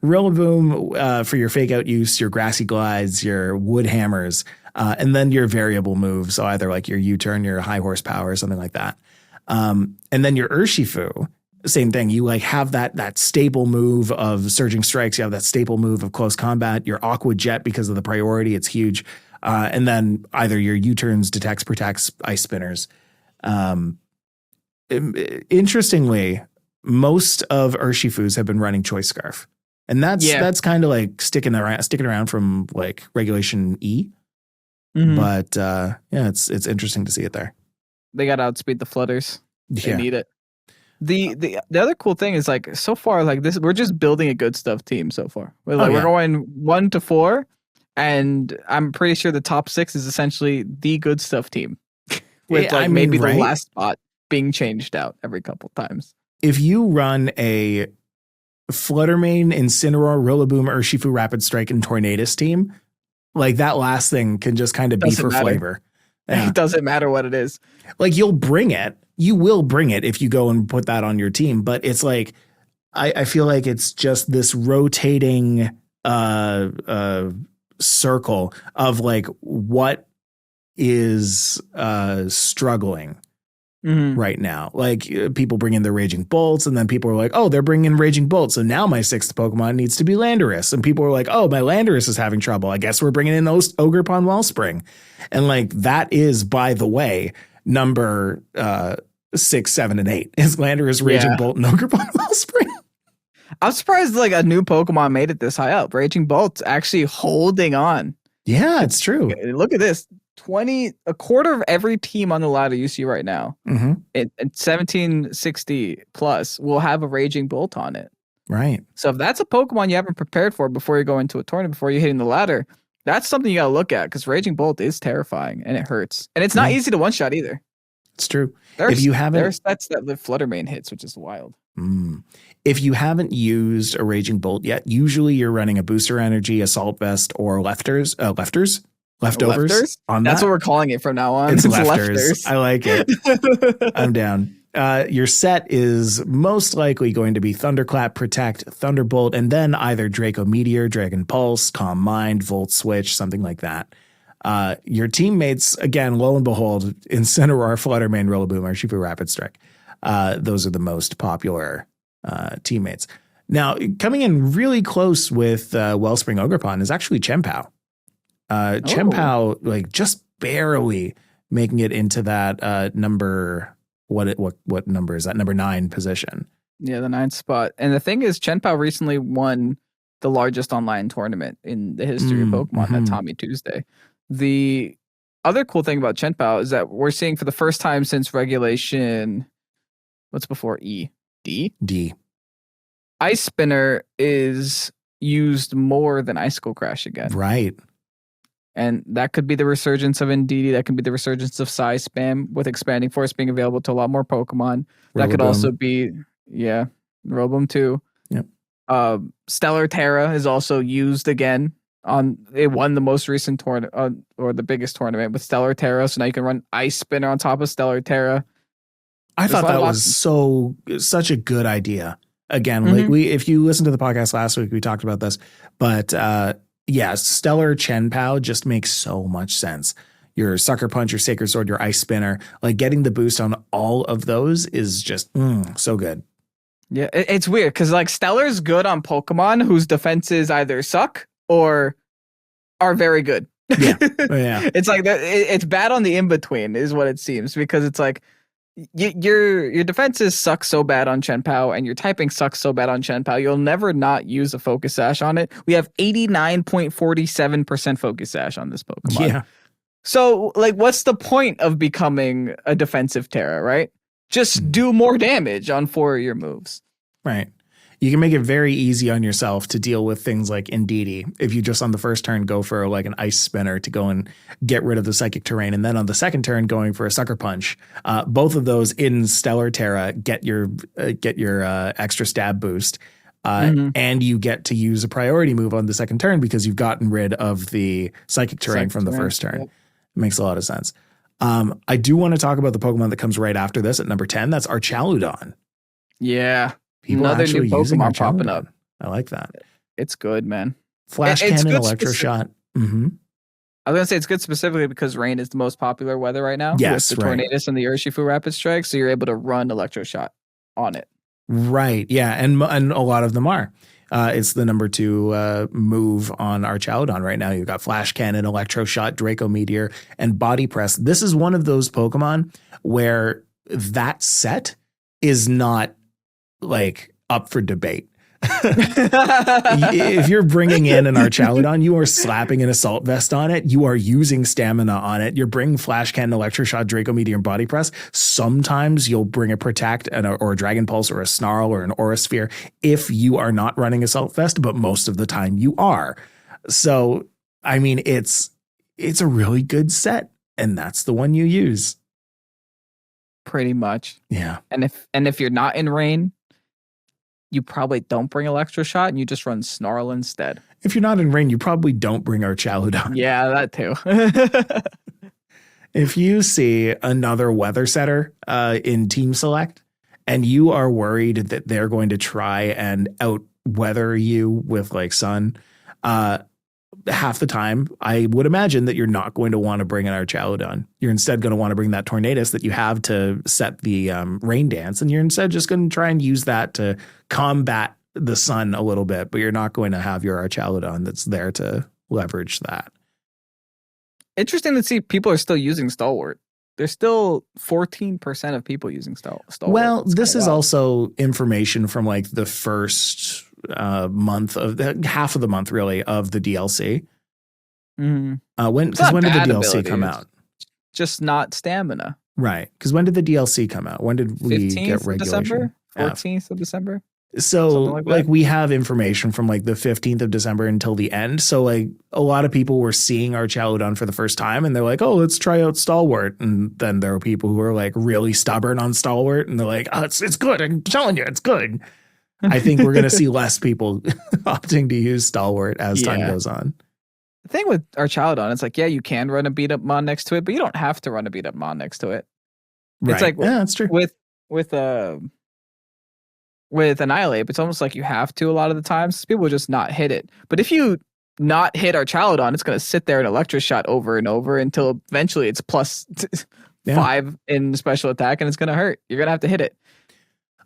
Speaker 1: Rillaboom for your Fake Out use, your Grassy Glides, your Wood Hammers, and then your variable moves. So either like your U-turn, your High Horsepower, something like that. And then your Urshifu, same thing. You like have that staple move of Surging Strikes. You have that staple move of Close Combat. Your Aqua Jet, because of the priority, it's huge. And then either your U-turns, Detects, Protects, Ice Spinners. Interestingly, most of Urshifu's have been running Choice Scarf. And that's kind of like sticking around from like Regulation E. But it's interesting to see it there.
Speaker 2: They got to outspeed the Flutters. They need it. The other cool thing is like so far like this, we're just building a good stuff team so far. We're going 1 to 4, and I'm pretty sure the top 6 is essentially the good stuff team, with maybe the last spot being changed out every couple times.
Speaker 1: If you run a Flutter Mane, Incineroar, Rillaboom, Urshifu, Rapid Strike, and Tornadus team, like that last thing can just kind of be for flavor.
Speaker 2: Yeah. It doesn't matter what it is.
Speaker 1: Like you'll bring it. You will bring it if you go and put that on your team. But it's like, I feel like it's just this rotating circle of like what is struggling right now. Like people bring in the Raging Bolts, and then people are like, oh, they're bringing in Raging Bolts, so now my 6th Pokemon needs to be Landorus. And people are like, oh, my Landorus is having trouble. I guess we're bringing in Ogerpon Wellspring. And like that is, by the way, number 6, 7, and 8 is Landorus, Raging Bolt, and Ogerpon Wellspring.
Speaker 2: I'm surprised like a new Pokemon made it this high up. Raging Bolt's actually holding on.
Speaker 1: Yeah, it's true.
Speaker 2: Look at this. A quarter of every team on the ladder you see right now at 1760 plus will have a Raging Bolt on it.
Speaker 1: Right.
Speaker 2: So if that's a Pokemon you haven't prepared for before you go into a tournament, before you're hitting the ladder, that's something you got to look at, because Raging Bolt is terrifying and it hurts. And it's not easy to one-shot either.
Speaker 1: It's true.
Speaker 2: There's sets that live Flutter Mane hits, which is wild.
Speaker 1: If you haven't used a Raging Bolt yet, usually you're running a Booster Energy, Assault Vest, or leftovers on
Speaker 2: That's what we're calling it from now on.
Speaker 1: It's lefters. I like it. I'm down. Your set is most likely going to be Thunderclap, Protect, Thunderbolt, and then either Draco Meteor, Dragon Pulse, Calm Mind, Volt Switch, something like that. Your teammates, again, lo and behold, Incineroar, Flutter Mane, Rillaboom, Urshifu, Rapid Strike. Those are the most popular teammates. Now, coming in really close with Wellspring Ogerpon is actually Chien-Pao. Chien-Pao, like just barely making it into that number. What number is that? Number 9 position.
Speaker 2: Yeah, the 9th spot. And the thing is, Chien-Pao recently won the largest online tournament in the history of Pokemon, at Tommy Tuesday. The other cool thing about Chien-Pao is that we're seeing for the first time since regulation, what's before E? D. Ice Spinner is used more than Icicle Crash again.
Speaker 1: Right.
Speaker 2: And that could be the resurgence of Indeedee. That could be the resurgence of Psy Spam, with Expanding Force being available to a lot more Pokemon. That could also be, Rillaboom too. Yep. Stellar Tera is also used again. It won the most recent tournament, or the biggest tournament, with Stellar Tera. So now you can run Ice Spinner on top of Stellar Tera.
Speaker 1: I thought that was such a good idea. Again, like if you listened to the podcast last week, we talked about this, but Stellar Chien-Pao just makes so much sense. Your Sucker Punch, your Sacred Sword, your Ice Spinner, like getting the boost on all of those is just so good.
Speaker 2: Yeah, it's weird because like Stellar's good on Pokemon whose defenses either suck or are very good.
Speaker 1: Yeah.
Speaker 2: It's like it's bad on the in between is what it seems, because it's like your defenses suck so bad on Chien-Pao and your typing sucks so bad on Chien-Pao, you'll never not use a Focus Sash on it. We have 89.47% Focus Sash on this Pokemon.
Speaker 1: Yeah.
Speaker 2: So like, what's the point of becoming a defensive Tera, right? Just do more damage on 4 of your moves.
Speaker 1: Right. You can make it very easy on yourself to deal with things like Indeedee. If you just on the first turn go for like an Ice Spinner to go and get rid of the Psychic Terrain, and then on the second turn going for a Sucker Punch, both of those in Stellar Tera get your extra stab boost, and you get to use a priority move on the second turn because you've gotten rid of the Psychic Terrain from the first turn. Yep. It makes a lot of sense. I do want to talk about the Pokemon that comes right after this at number 10. That's Archaludon.
Speaker 2: Yeah.
Speaker 1: People
Speaker 2: another new Pokemon popping up.
Speaker 1: I like that.
Speaker 2: It's good, man.
Speaker 1: Flash Cannon, Electroshock.
Speaker 2: I was gonna say it's good specifically because rain is the most popular weather right now.
Speaker 1: Yes,
Speaker 2: with the Tornadus and the Urshifu Rapid Strike, so you're able to run Electroshock on it.
Speaker 1: Right. Yeah, and a lot of them are. It's the number 2 move on Archaludon right now. You've got Flash Cannon, Electroshock, Draco Meteor, and Body Press. This is one of those Pokemon where that set is not like up for debate. If you're bringing in an Archaludon, you are slapping an Assault Vest on it. You are using Stamina on it. You're bringing Flash Cannon, Electroshock, Draco Meteor, and Body Press. Sometimes you'll bring a Protect or a Dragon Pulse or a Snarl or an Aura Sphere if you are not running Assault Vest, but most of the time you are. So, I mean, it's a really good set, and that's the one you use.
Speaker 2: Pretty much.
Speaker 1: Yeah.
Speaker 2: And if you're not in rain, you probably don't bring Electroshock and you just run Snarl instead.
Speaker 1: If you're not in rain, you probably don't bring Archaludon.
Speaker 2: Yeah, that too.
Speaker 1: If you see another weather setter in Team Select and you are worried that they're going to try and outweather you with like sun, half the time, I would imagine that you're not going to want to bring an Archaludon. You're instead going to want to bring that Tornadus that you have to set the rain dance, and you're instead just going to try and use that to combat the sun a little bit, but you're not going to have your Archaludon that's there to leverage that.
Speaker 2: Interesting to see people are still using Stalwart. There's still 14% of people using Stalwart.
Speaker 1: Well, this is also information from like the first month of half of the month really of the DLC.
Speaker 2: Mm-hmm.
Speaker 1: When did the DLC come out?
Speaker 2: Just not stamina.
Speaker 1: Right. Because when did the DLC come out? When did we get regulation?
Speaker 2: December? 14th of December?
Speaker 1: So like we have information from like the 15th of December until the end. So like a lot of people were seeing Archaludon for the first time and they're like, oh, let's try out Stalwart. And then there are people who are like really stubborn on Stalwart and they're like, oh, it's good. I'm telling you, it's good. I think we're going to see less people opting to use Stalwart as time goes on.
Speaker 2: The thing with Archaludon, it's like, yeah, you can run a beat up Mon next to it, but you don't have to run a beat up Mon next to it.
Speaker 1: Right.
Speaker 2: It's like,
Speaker 1: yeah, that's true.
Speaker 2: With Annihilate, it's almost like you have to a lot of the times. People will just not hit it. But if you not hit Archaludon, it's going to sit there and Electroshot over and over until eventually it's plus 5 in special attack and it's going to hurt. You're going to have to hit it.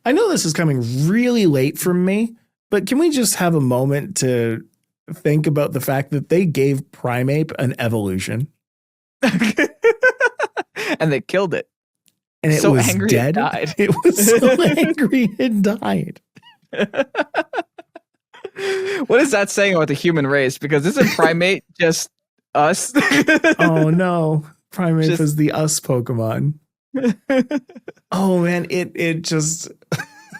Speaker 1: I know this is coming really late from me, but can we just have a moment to think about the fact that they gave Primeape an evolution?
Speaker 2: And they killed it.
Speaker 1: And it
Speaker 2: so
Speaker 1: was
Speaker 2: angry
Speaker 1: dead.
Speaker 2: It died.
Speaker 1: It was so angry it died.
Speaker 2: What is that saying about the human race? Because isn't Primeape just us?
Speaker 1: Oh no. Primeape is the us Pokemon. Oh man, it just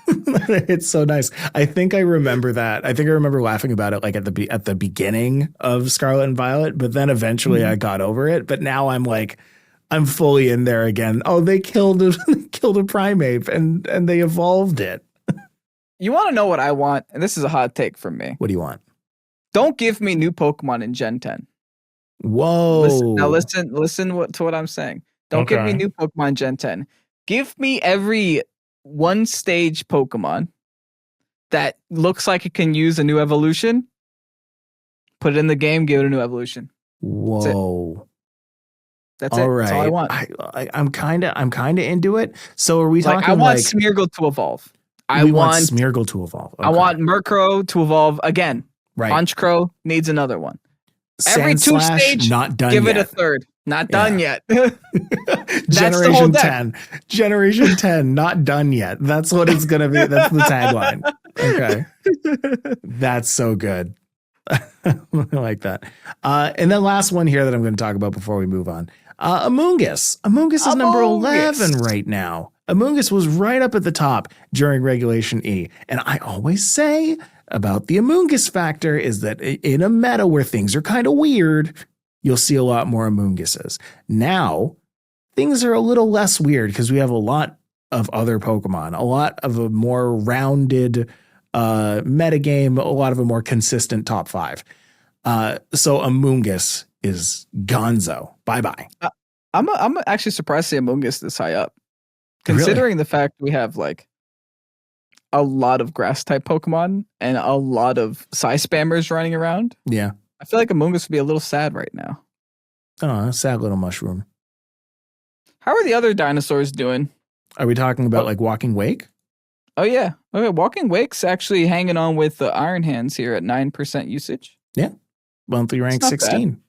Speaker 1: it's so nice. I think I remember that. I think I remember laughing about it like at the beginning of Scarlet and Violet, but then eventually I got over it. But now I'm like, I'm fully in there again. Oh, they killed a Primeape and they evolved it.
Speaker 2: You want to know what I want? And this is a hot take from me.
Speaker 1: What do you want?
Speaker 2: Don't give me new Pokemon in Gen 10.
Speaker 1: Whoa.
Speaker 2: Listen to what I'm saying. Don't give me new Pokemon Gen 10. Give me every one stage Pokemon that looks like it can use a new evolution. Put it in the game, give it a new evolution.
Speaker 1: Whoa.
Speaker 2: That's it.
Speaker 1: Right.
Speaker 2: That's all I want.
Speaker 1: I'm kind of into it. So are we talking
Speaker 2: I want Smeargle to evolve.
Speaker 1: I want Smeargle to evolve. Okay.
Speaker 2: I want Murkrow to evolve again.
Speaker 1: Right.
Speaker 2: Honchkrow needs another one. Every two stage,
Speaker 1: not done
Speaker 2: give
Speaker 1: yet.
Speaker 2: it a third. Not done yet.
Speaker 1: Generation 10. Generation 10, not done yet. That's what it's going to be. That's the tagline. Okay. That's so good. I like that. And then last one here that I'm going to talk about before we move on. Amoonguss. Amoonguss is number 11 right now. Amoonguss was right up at the top during Regulation E. And I always say about the Amoonguss factor is that in a meta where things are kind of weird, you'll see a lot more Amoongusses. Now, things are a little less weird because we have a lot of other Pokemon, a lot of a more rounded metagame, a lot of a more consistent top 5. So Amoonguss is gonzo. Bye-bye.
Speaker 2: I'm actually surprised to see Amoonguss this high up. Considering the fact we have like a lot of grass type Pokemon and a lot of Psy spammers running around.
Speaker 1: Yeah.
Speaker 2: I feel like Amoonguss would be a little sad right now.
Speaker 1: Oh, a sad little mushroom.
Speaker 2: How are the other dinosaurs doing?
Speaker 1: Are we talking about like Walking Wake?
Speaker 2: Oh, yeah. Okay, Walking Wake's actually hanging on with the Iron Hands here at 9% usage.
Speaker 1: Yeah. Monthly rank 16.
Speaker 2: Bad.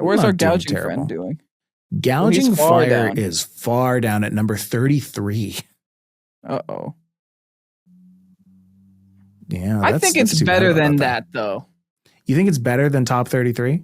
Speaker 2: Where's our Gouging friend doing?
Speaker 1: Gouging Fire is far down at number 33.
Speaker 2: Uh-oh.
Speaker 1: Yeah.
Speaker 2: I think it's better than that, though.
Speaker 1: You think it's better than top 33?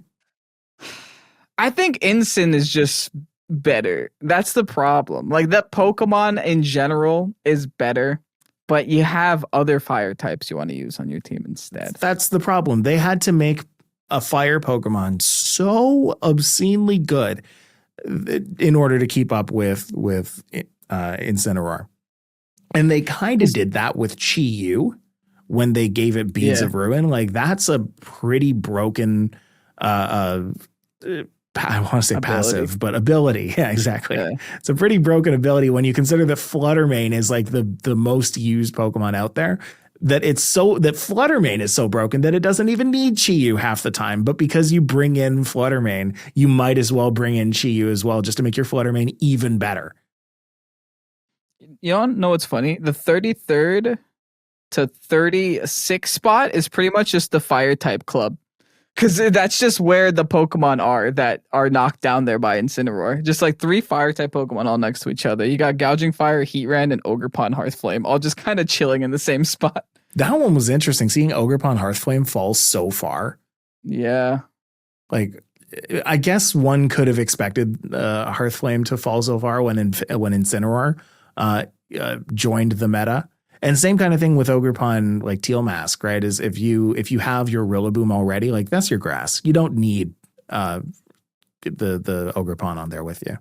Speaker 2: I think Ensign is just better. That's the problem. Like, that Pokemon in general is better, but you have other fire types you want to use on your team instead.
Speaker 1: That's the problem. They had to make a fire Pokemon so obscenely good in order to keep up with Incineroar. And they kind of did that with Chi-Yu when they gave it Beads of Ruin. Like, that's a pretty broken I want to say
Speaker 2: Ability.
Speaker 1: passive, but ability. Yeah, exactly.
Speaker 2: Yeah.
Speaker 1: It's a pretty broken ability when you consider that Flutter Mane is like the most used Pokemon out there. That Flutter Mane is so broken that it doesn't even need Chi-Yu half the time. But because you bring in Flutter Mane, you might as well bring in Chi-Yu as well, just to make your Flutter Mane even better.
Speaker 2: You don't know what's funny? The 33rd to 36th spot is pretty much just the fire type club. Because that's just where the Pokemon are that are knocked down there by Incineroar. Just like 3 fire type Pokemon all next to each other. You got Gouging Fire, Heatran, and Ogerpon Hearthflame all just kind of chilling in the same spot.
Speaker 1: That one was interesting. Seeing Ogerpon Hearthflame fall so far.
Speaker 2: Yeah.
Speaker 1: Like, I guess one could have expected Hearthflame to fall so far when Incineroar joined the meta. And same kind of thing with Ogerpon, like Teal Mask, right? Is if you have your Rillaboom already, like that's your grass. You don't need the Ogerpon on there with you.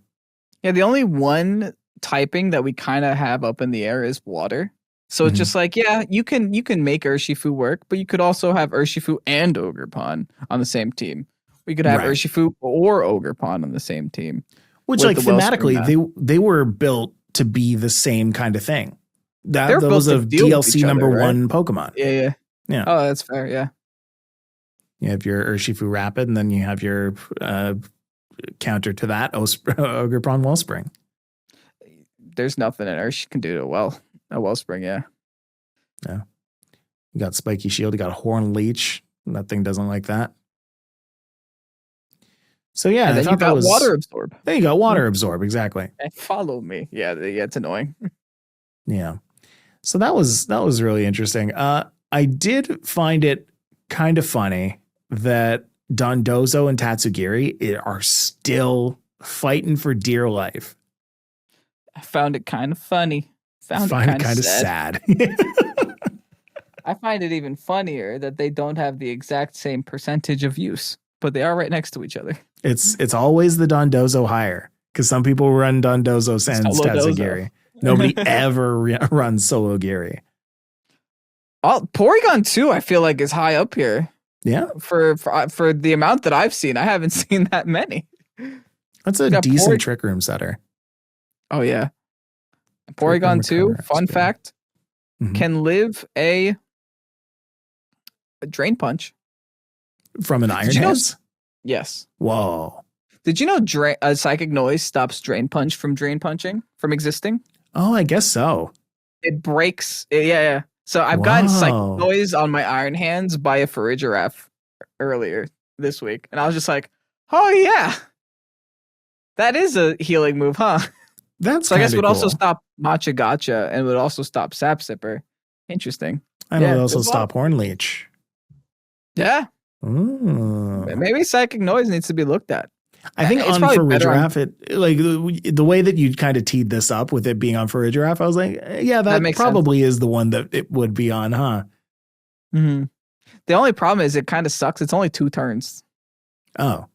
Speaker 2: Yeah, the only one typing that we kind of have up in the air is water. So it's just like, yeah, you can make Urshifu work, but you could also have Urshifu and Ogerpon on the same team. We could have Urshifu or Ogerpon on the same team.
Speaker 1: Which, like, thematically, they were built to be the same kind of thing. That was a DLC number one Pokemon.
Speaker 2: Yeah. Oh, that's fair. Yeah.
Speaker 1: You have your Urshifu Rapid, and then you have your counter to that, Ogerpon Wellspring.
Speaker 2: There's nothing an Ursh can do to a Wellspring. Yeah.
Speaker 1: Yeah. You got Spiky Shield. You got Horn Leech. That thing doesn't like that. So yeah,
Speaker 2: and then you got Water Absorb.
Speaker 1: There you go, Water Absorb. Exactly.
Speaker 2: And follow me. Yeah. It's annoying.
Speaker 1: Yeah. So that was really interesting. I did find it kind of funny that Dondozo and Tatsugiri are still fighting for dear life.
Speaker 2: I found it kind of funny.
Speaker 1: Found it kind of sad.
Speaker 2: I find it even funnier that they don't have the exact same percentage of use, but they are right next to each other.
Speaker 1: It's always the Dondozo higher, because some people run Dondozo sans Tatsugiri. Nobody ever runs Solo Giri.
Speaker 2: Oh, Porygon 2, I feel like, is high up here.
Speaker 1: Yeah.
Speaker 2: For the amount that I've seen, I haven't seen that many.
Speaker 1: That's a decent Trick Room setter.
Speaker 2: Oh, yeah. Porygon 2, fun fact, can live a Drain Punch.
Speaker 1: From an Iron Hands?
Speaker 2: Yes.
Speaker 1: Whoa.
Speaker 2: Did you know Psychic Noise stops Drain Punch from Drain Punching, from existing?
Speaker 1: Oh, I guess so.
Speaker 2: It breaks. Yeah. So I've gotten Psychic Noise on my Iron Hands by a Farigiraf earlier this week. And I was just like, oh, yeah. That is a healing move, huh?
Speaker 1: That's
Speaker 2: so I guess it would also stop Matcha Gotcha and would also stop Sap Sipper. Interesting.
Speaker 1: And it would also stop Horn Leech.
Speaker 2: Yeah.
Speaker 1: Ooh.
Speaker 2: Maybe Psychic Noise needs to be looked at.
Speaker 1: I think on Farigiraf, like the way that you kind of teed this up with it being on Farigiraf, I was like, yeah, that probably is the one that it would be on, huh?
Speaker 2: Mm-hmm. The only problem is it kind of sucks. It's only 2 turns.
Speaker 1: Oh.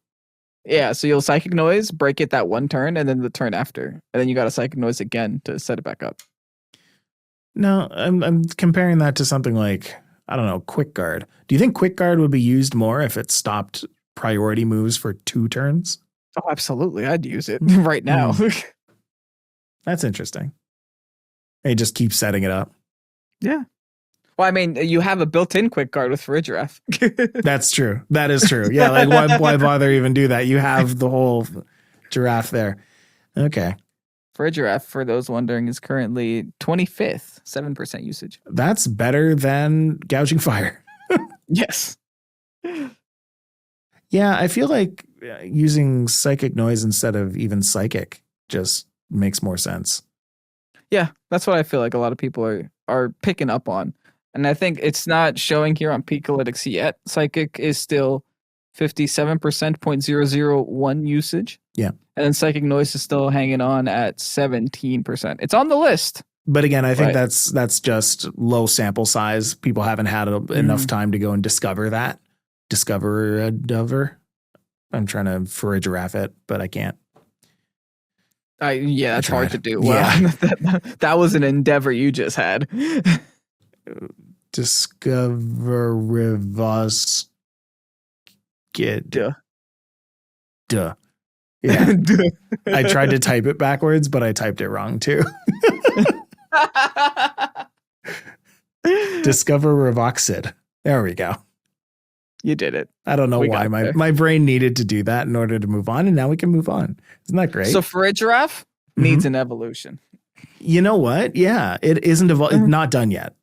Speaker 2: Yeah, so you'll Psychic Noise, break it that one turn, and then the turn after. And then you got to Psychic Noise again to set it back up.
Speaker 1: No, I'm comparing that to something like, I don't know, Quick Guard. Do you think Quick Guard would be used more if it stopped priority moves for 2 turns?
Speaker 2: Oh, absolutely. I'd use it right now.
Speaker 1: That's interesting. They just keep setting it up.
Speaker 2: Yeah. Well, I mean, you have a built-in Quick Guard with Farigiraf.
Speaker 1: That's true. That is true. Yeah, like why bother even do that? You have the whole giraffe there. Okay.
Speaker 2: Farigiraf, for those wondering, is currently 25th, 7% usage.
Speaker 1: That's better than Gouging Fire.
Speaker 2: Yes.
Speaker 1: Yeah, I feel like using Psychic Noise instead of even Psychic just makes more sense.
Speaker 2: Yeah, that's what I feel like a lot of people are picking up on. And I think it's not showing here on Peakalytics yet. Psychic is still 57%, 0.001 usage.
Speaker 1: Yeah.
Speaker 2: And then Psychic Noise is still hanging on at 17%. It's on the list.
Speaker 1: But again, I think that's just low sample size. People haven't had enough time to go and discover that. Discover a Dover. I'm trying to Farigiraf it, but I can't.
Speaker 2: Yeah, that's hard to do. Yeah. Wow. that was an endeavor you just had.
Speaker 1: Discover Rivas. Duh. Yeah. I tried to type it backwards, but I typed it wrong too. Discover Revoxid. There we go.
Speaker 2: You did it.
Speaker 1: I don't know why my brain needed to do that in order to move on, and now we can move on. Isn't that great?
Speaker 2: So for a giraffe, needs an evolution.
Speaker 1: You know what? Yeah, it isn't not done yet.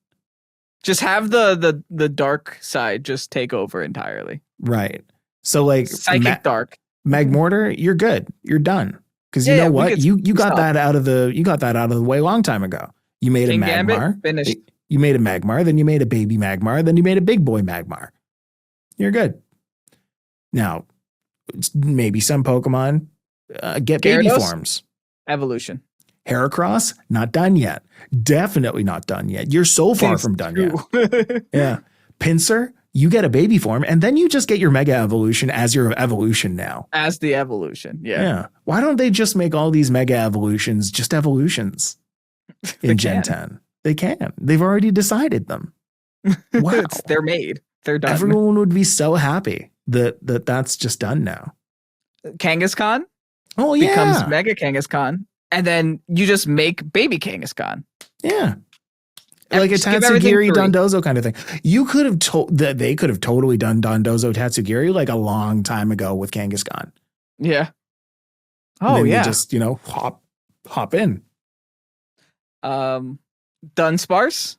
Speaker 2: Just have the dark side just take over entirely.
Speaker 1: Right. So like
Speaker 2: psychic dark.
Speaker 1: Magmortar, you're good. You're done. Because you know what? You got that out of the way a long time ago. You made a Magmar.
Speaker 2: Gambit, finished.
Speaker 1: You made a Magmar, then you made a baby Magmar, then you made a big boy Magmar. You're good. Now, maybe some Pokemon get baby forms.
Speaker 2: Evolution.
Speaker 1: Heracross, not done yet. Definitely not done yet. You're so far from done yet. Yeah. Pinsir, you get a baby form, and then you just get your Mega Evolution as your evolution now.
Speaker 2: As the evolution, yeah.
Speaker 1: Why don't they just make all these Mega Evolutions just evolutions in Gen 10? They can. They've already decided them. Wow.
Speaker 2: They're made. They're done.
Speaker 1: Everyone would be so happy that that's just done now.
Speaker 2: Kangaskhan becomes Mega Kangaskhan, and then you just make baby Kangaskhan.
Speaker 1: Yeah. Like a Tatsugiri Dondozo kind of thing. You could have told that they could have totally done Dondozo Tatsugiri like a long time ago with Kangaskhan.
Speaker 2: Yeah.
Speaker 1: Oh, yeah. They just, hop in.
Speaker 2: Dunsparce?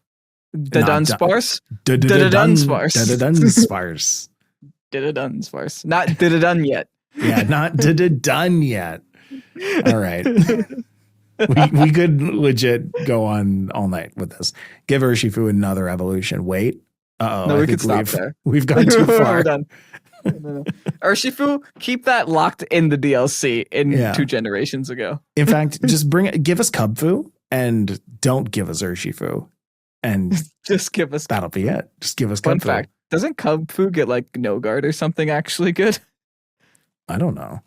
Speaker 2: Dunsparce?
Speaker 1: Dunsparce.
Speaker 2: Dunsparce. Not done yet.
Speaker 1: Yeah, not done yet. All right. We could legit go on all night with this. Give Urshifu another evolution. Wait.
Speaker 2: No, we could stop there.
Speaker 1: We've gone too far.
Speaker 2: We're done. No. Urshifu, keep that locked in the DLC in 2 generations ago.
Speaker 1: In fact, just give us Cubfu and don't give us Urshifu. And
Speaker 2: just give us.
Speaker 1: That'll be it. Just give us Cubfu.
Speaker 2: Fun fact: doesn't Cubfu get like no guard or something actually good?
Speaker 1: I don't know.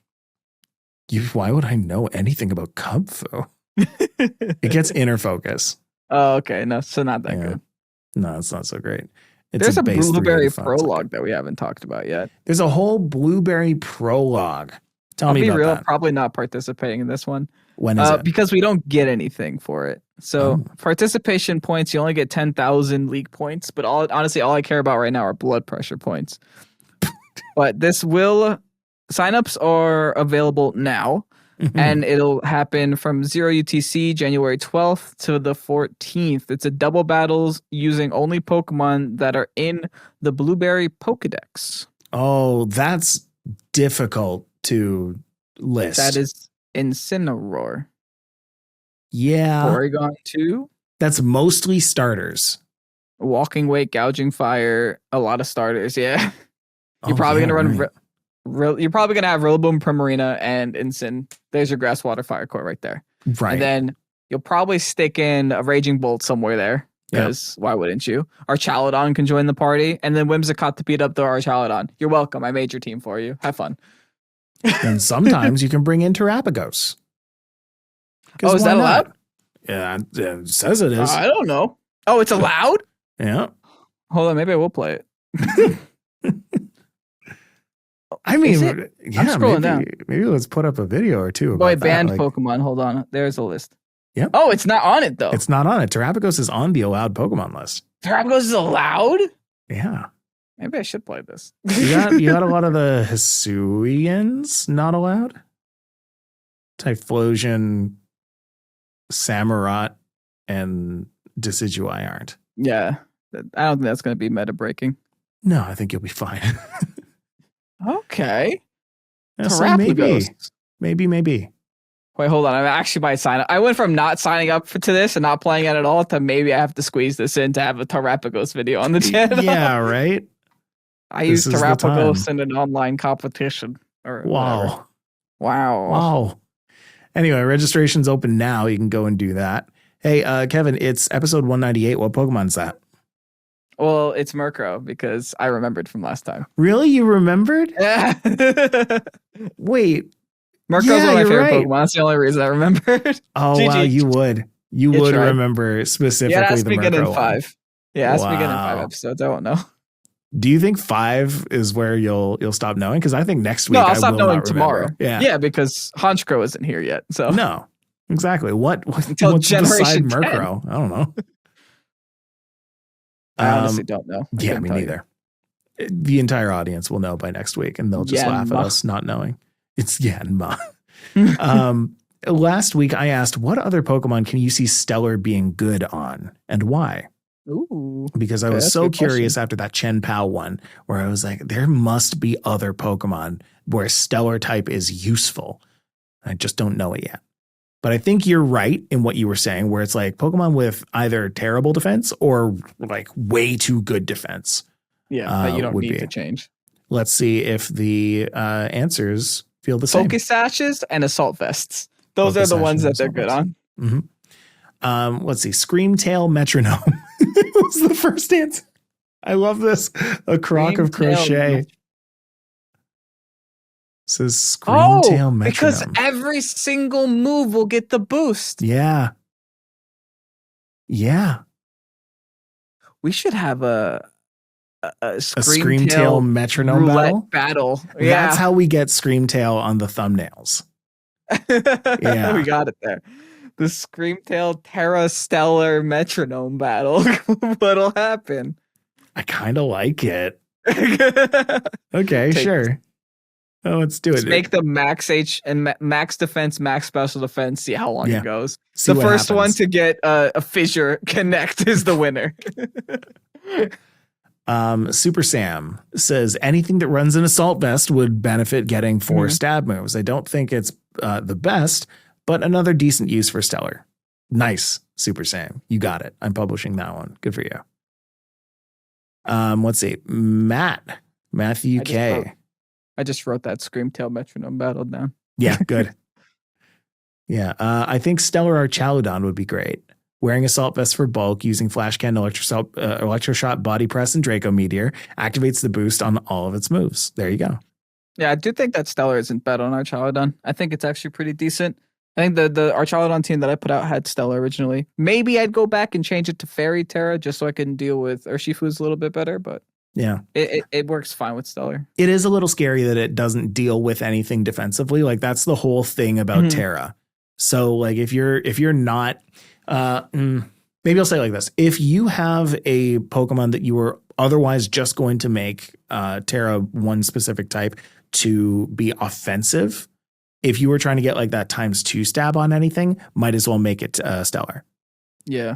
Speaker 1: Why would I know anything about Cubfu? It gets inner focus.
Speaker 2: Oh, okay. No, so not that good.
Speaker 1: No, it's not so great.
Speaker 2: There's a blueberry prologue that we haven't talked about yet.
Speaker 1: There's a whole blueberry prologue. Tell me about that.
Speaker 2: Probably not participating in this one.
Speaker 1: When is it?
Speaker 2: Because we don't get anything for it. So participation points, you only get 10,000 league points. But honestly, all I care about right now are blood pressure points. But signups are available now. And it'll happen from 0 UTC January 12th to the 14th. It's a double battles using only Pokemon that are in the Blueberry Pokedex.
Speaker 1: Oh, that's difficult to list.
Speaker 2: That is Incineroar.
Speaker 1: Yeah.
Speaker 2: Porygon 2.
Speaker 1: That's mostly starters.
Speaker 2: Walking Weight, Gouging Fire, a lot of starters, yeah. You're probably going to run... Right. You're probably going to have Rillaboom, Primarina, and Incin. There's your Grass, Water, Fire core right there.
Speaker 1: Right.
Speaker 2: And then you'll probably stick in a Raging Bolt somewhere there. Because why wouldn't you? Archaludon can join the party. And then Whimsicott to beat up the Archaludon. You're welcome. I made your team for you. Have fun.
Speaker 1: And sometimes you can bring in Terrapagos.
Speaker 2: Oh, is that allowed?
Speaker 1: Yeah, it says it is.
Speaker 2: I don't know. Oh, it's allowed?
Speaker 1: Yeah.
Speaker 2: Hold on. Maybe I will play it.
Speaker 1: I mean,
Speaker 2: I'm scrolling down.
Speaker 1: Maybe let's put up a video or two about
Speaker 2: banned Pokemon. Hold on. There's a list.
Speaker 1: Yep.
Speaker 2: Oh, it's not on it, though.
Speaker 1: It's not on it. Terrapagos is on the allowed Pokemon list.
Speaker 2: Terrapagos is allowed?
Speaker 1: Yeah.
Speaker 2: Maybe I should play this.
Speaker 1: You got a lot of the Hisuians not allowed. Typhlosion, Samurott, and Decidueye aren't.
Speaker 2: Yeah. I don't think that's going to be meta breaking.
Speaker 1: No, I think you'll be fine.
Speaker 2: Okay.
Speaker 1: Yeah, so maybe.
Speaker 2: Wait, hold on. I actually might sign up. I went from not signing up to this and not playing it at all to maybe I have to squeeze this in to have a Terrapagos video on the channel.
Speaker 1: Yeah, right?
Speaker 2: I use Terrapagos in an online competition.
Speaker 1: Wow. Anyway, registration's open now. You can go and do that. Hey, Kevin, it's episode 198. What Pokemon's that?
Speaker 2: Well, it's Murkrow because I remembered from last time.
Speaker 1: Really? You remembered?
Speaker 2: Yeah.
Speaker 1: Wait.
Speaker 2: Murkrow's one of my favorite Pokemon. That's the only reason I remembered.
Speaker 1: Oh, GG. Wow. You would. You would remember specifically the Murkrow.
Speaker 2: Yeah, it has to begin in 5. Yeah, it has to begin in 5 episodes. I won't know.
Speaker 1: Do you think 5 is where you'll stop knowing? Because I think next week
Speaker 2: No, I'll stop
Speaker 1: will
Speaker 2: knowing
Speaker 1: not
Speaker 2: tomorrow.
Speaker 1: remember. Yeah.
Speaker 2: Yeah, because Honchkrow isn't here yet. So
Speaker 1: No, exactly. What's
Speaker 2: Until
Speaker 1: beside
Speaker 2: Generation 10.
Speaker 1: Murkrow? I don't know.
Speaker 2: I honestly don't know.
Speaker 1: Yeah, me neither. The entire audience will know by next week, and they'll just laugh at us not knowing. It's Yanma. Last week, I asked, what other Pokemon can you see Stellar being good on, and why?
Speaker 2: Ooh,
Speaker 1: because I was so curious after that Chen Pao one, where I was like, there must be other Pokemon where Stellar type is useful. I just don't know it yet. But I think you're right in what you were saying, where it's like Pokemon with either terrible defense or like way too good defense.
Speaker 2: Yeah, that you don't need to change.
Speaker 1: Let's see if the answers feel the same.
Speaker 2: Focus Sashes and Assault Vests. Those are the ones that they're good on.
Speaker 1: Mm-hmm. Let's see. Screamtail Metronome was the first answer. I love this. A Croc of Crochet. Says Screamtail Metronome.
Speaker 2: Because every single move will get the boost.
Speaker 1: Yeah. Yeah.
Speaker 2: We should have a
Speaker 1: Screamtail Metronome
Speaker 2: battle.
Speaker 1: Yeah. That's how we get Screamtail on the thumbnails.
Speaker 2: Yeah. We got it there. The Screamtail Tera Stellar Metronome battle. What'll happen?
Speaker 1: I kind of like it. Okay, sure. Oh, let's do it.
Speaker 2: Make the max H and max defense, max special defense. See how long it goes.
Speaker 1: See
Speaker 2: the first one to get a fissure connect is the winner.
Speaker 1: Super Sam says anything that runs an assault vest would benefit getting 4 stab moves. I don't think it's the best, but another decent use for Stellar. Nice, Super Sam. You got it. I'm publishing that one. Good for you. Let's see. Matthew K.
Speaker 2: I just wrote that Screamtail Metronome battle down.
Speaker 1: Yeah, good. Yeah, I think Stellar Archaludon would be great. Wearing Assault Vest for bulk, using Flash Cannon, Electroshot, Body Press, and Draco Meteor activates the boost on all of its moves. There you go.
Speaker 2: Yeah, I do think that Stellar isn't bad on Archaludon. I think it's actually pretty decent. I think the Archaludon team that I put out had Stellar originally. Maybe I'd go back and change it to Fairy Tera just so I can deal with Urshifu's a little bit better, but
Speaker 1: yeah,
Speaker 2: it works fine with Stellar.
Speaker 1: It is a little scary that it doesn't deal with anything defensively. Like that's the whole thing about Tera. So like if you're not, maybe I'll say it like this: if you have a Pokemon that you were otherwise just going to make Tera one specific type to be offensive, if you were trying to get like that ×2 stab on anything, might as well make it Stellar.
Speaker 2: Yeah.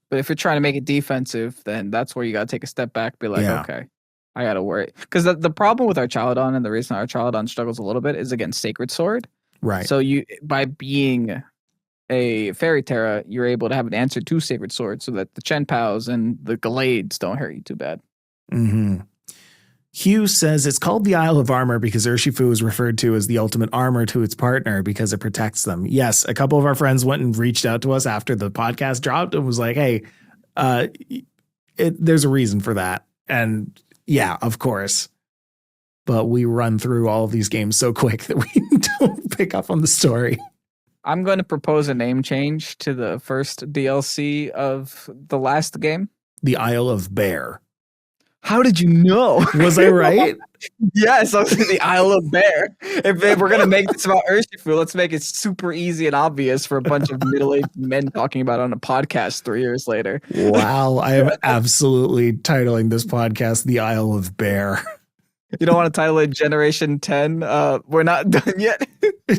Speaker 2: But if you're trying to make it defensive, then that's where you got to take a step back, be like, okay, I got to worry. Because the problem with Archaludon and the reason Archaludon struggles a little bit is against Sacred Sword.
Speaker 1: Right.
Speaker 2: So by being a Fairy Tera, you're able to have an answer to Sacred Sword so that the Chenpaos and the Gallades don't hurt you too bad.
Speaker 1: Mm-hmm. Hugh says it's called the Isle of Armor because Urshifu is referred to as the ultimate armor to its partner because it protects them. Yes, a couple of our friends went and reached out to us after the podcast dropped and was like, hey, there's a reason for that. And yeah, of course. But we run through all of these games so quick that we don't pick up on the story.
Speaker 2: I'm going to propose a name change to the first DLC of the last game.
Speaker 1: The Isle of Bear.
Speaker 2: How did you know?
Speaker 1: Was I right?
Speaker 2: Yes, I was in the Isle of Bear. If we're going to make this about Urshifu, let's make it super easy and obvious for a bunch of middle-aged men talking about it on a podcast 3 years later.
Speaker 1: Wow, I am absolutely titling this podcast The Isle of Bear.
Speaker 2: You don't want to title it Generation 10? We're not done yet.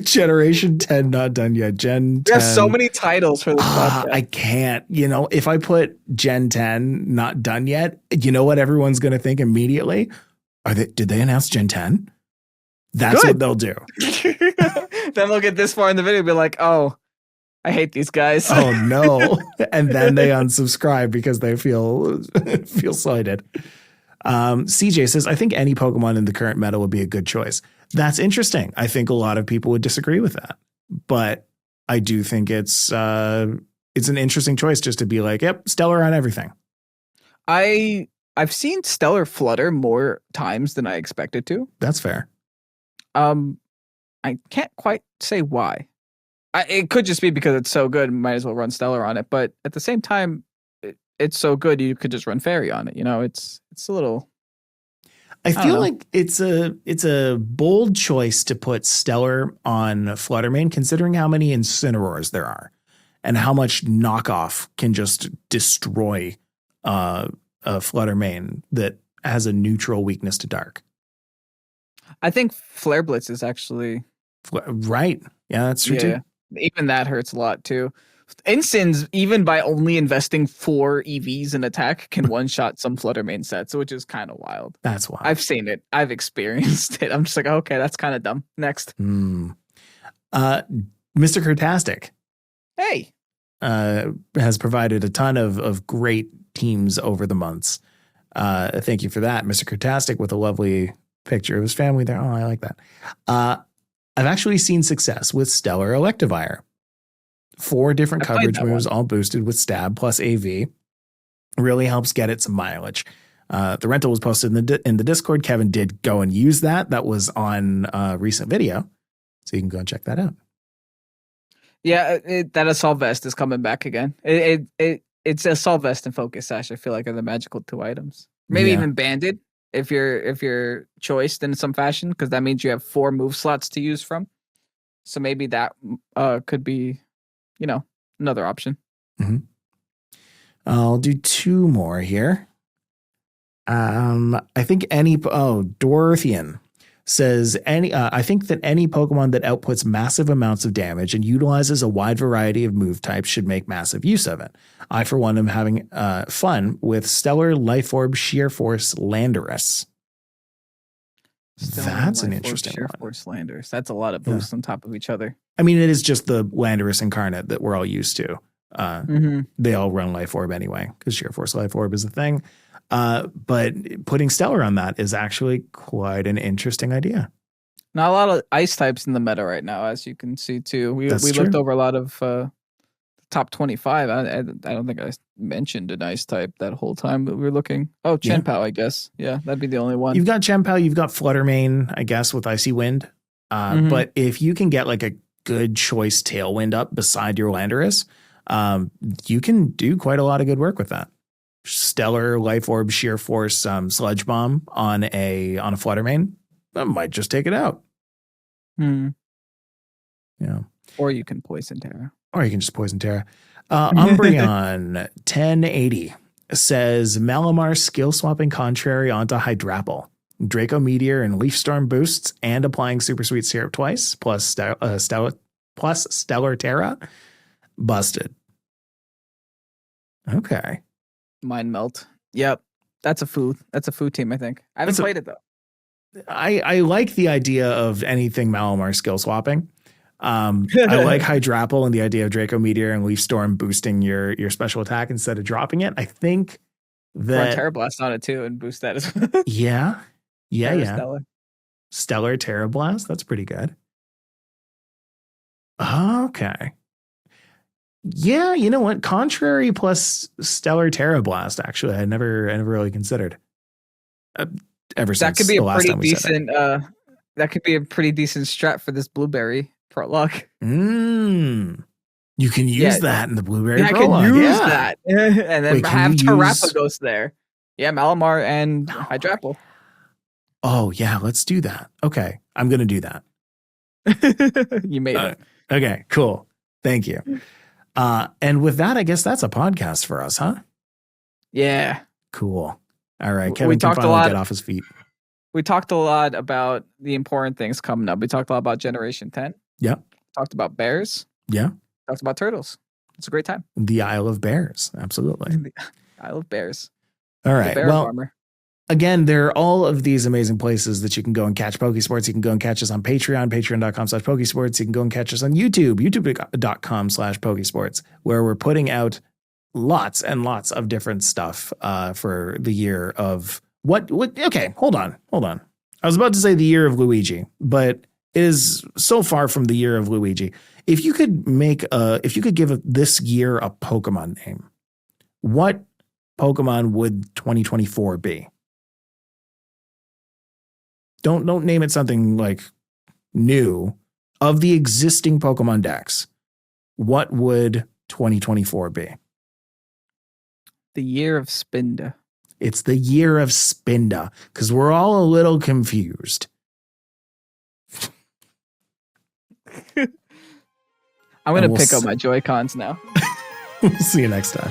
Speaker 1: Generation 10, not done yet. Gen 10.
Speaker 2: We have so many titles for this podcast.
Speaker 1: I can't. If I put Gen 10, not done yet, you know what everyone's going to think immediately? Did they announce Gen 10? That's what they'll do.
Speaker 2: Then they'll get this far in the video and be like, oh, I hate these guys.
Speaker 1: Oh, no. And then they unsubscribe because they feel slighted. CJ says, I think any Pokemon in the current meta would be a good choice. That's interesting. I think a lot of people would disagree with that, but I do think it's an interesting choice just to be like, yep, Stellar on everything.
Speaker 2: I've seen Stellar Flutter more times than I expected to.
Speaker 1: That's fair.
Speaker 2: I can't quite say why. It could just be because it's so good, might as well run Stellar on it. But at the same time, it's so good you could just run fairy on it. You know, it's a little.
Speaker 1: I feel like it's a bold choice to put Stellar on Flutter Mane, considering how many Incineroars there are and how much knockoff can just destroy a Flutter Mane that has a neutral weakness to dark.
Speaker 2: I think Flare Blitz is actually
Speaker 1: right. Yeah, that's true too.
Speaker 2: Even that hurts a lot too. Incins, even by only investing 4 EVs in attack, can one-shot some Flutter Mane sets, which is kind of wild.
Speaker 1: That's wild.
Speaker 2: I've seen it. I've experienced it. I'm just like, okay, that's kind of dumb. Next.
Speaker 1: Mr. Kurtastic.
Speaker 2: Hey.
Speaker 1: Has provided a ton of great teams over the months. Thank you for that, Mr. Kurtastic, with a lovely picture of his family there. Oh, I like that. I've actually seen success with Stellar Electivire. 4 different coverage moves, all boosted with stab plus AV. Really helps get it some mileage. The rental was posted in the Discord. Kevin did go and use that. That was on a recent video. So you can go and check that out.
Speaker 2: Yeah, that Assault Vest is coming back again. It's Assault Vest and Focus Sash, I feel like, are the magical 2 items. Maybe even Banded if you're choiced in some fashion, because that means you have 4 move slots to use from. So maybe that could be, another option.
Speaker 1: Mm-hmm. I'll do 2 more here. I think Dorothian says I think that any Pokemon that outputs massive amounts of damage and utilizes a wide variety of move types should make massive use of it. I, for one, am having fun with Stellar, Life Orb, Sheer Force, Landorus. That's an interesting one.
Speaker 2: Force Landorus. That's a lot of boosts on top of each other.
Speaker 1: I mean, it is just the Landorus incarnate that we're all used to. They all run Life Orb anyway, because Sheer Force Life Orb is a thing. But putting Stellar on that is actually quite an interesting idea.
Speaker 2: Not a lot of ice types in the meta right now, as you can see too. We looked over a lot of top 25. I don't think I mentioned an ice type that whole time that we were looking. Oh, Chenpao, I guess. Yeah, that'd be the only one.
Speaker 1: You've got Chenpao, you've got Flutter Mane, I guess, with Icy Wind. But if you can get like a good choice Tailwind up beside your Landorus, you can do quite a lot of good work with that. Stellar, Life Orb, Sheer Force, Sludge Bomb on a Flutter Mane, that might just take it out.
Speaker 2: Yeah. Or you can poison Tera.
Speaker 1: Or you can just poison Tera. Umbreon 1080 says Malamar skill swapping Contrary onto Hydrapple. Draco Meteor and Leaf Storm boosts and applying Super Sweet Syrup twice plus Stellar Tera. Busted. Okay.
Speaker 2: Mind Melt. Yep. That's a food team, I think. I haven't played it though.
Speaker 1: I like the idea of anything Malamar skill swapping. I like Hydrapple and the idea of Draco Meteor and Leaf Storm boosting your special attack instead of dropping it. I think that
Speaker 2: run Terra Blast on it too and boost that as well.
Speaker 1: Yeah.
Speaker 2: Stellar
Speaker 1: Terra Blast. That's pretty good. Okay. Yeah, you know what? Contrary plus Stellar Terra Blast. Actually, I never really considered. Ever since
Speaker 2: that could be
Speaker 1: the
Speaker 2: a
Speaker 1: last
Speaker 2: pretty
Speaker 1: time we
Speaker 2: decent. That could be a pretty decent strat for this Blueberry Prologue.
Speaker 1: You can use that in the Blueberry Prologue.
Speaker 2: I can use that, and then have Terrapagos there. Yeah, Malamar and Hydrapple.
Speaker 1: Oh yeah, let's do that. Okay, I'm gonna do that.
Speaker 2: You made it.
Speaker 1: Okay, cool. Thank you. And with that, I guess that's a podcast for us, huh?
Speaker 2: Yeah.
Speaker 1: Cool. All right. Kevin can finally get off his feet.
Speaker 2: We talked a lot about the important things coming up. We talked a lot about Generation 10.
Speaker 1: Yeah.
Speaker 2: Talked about bears.
Speaker 1: Yeah.
Speaker 2: Talked about turtles. It's a great time.
Speaker 1: The Isle of Bears. Absolutely.
Speaker 2: The Isle of Bears.
Speaker 1: All right. Well, again, there are all of these amazing places that you can go and catch Pokésports. You can go and catch us on Patreon, patreon.com/Pokésports. You can go and catch us on YouTube, youtube.com/Pokésports, where we're putting out lots and lots of different stuff for the year of what? Okay, hold on. I was about to say the year of Luigi, but it is so far from the year of Luigi. If you could give this year a Pokemon name, what Pokemon would 2024 be? Don't name it something like new. Of the existing Pokemon decks, what would 2024 be?
Speaker 2: The year of Spinda.
Speaker 1: It's the year of Spinda because we're all a little confused.
Speaker 2: I'm going to pick up my Joy-Cons now.
Speaker 1: We'll see you next time.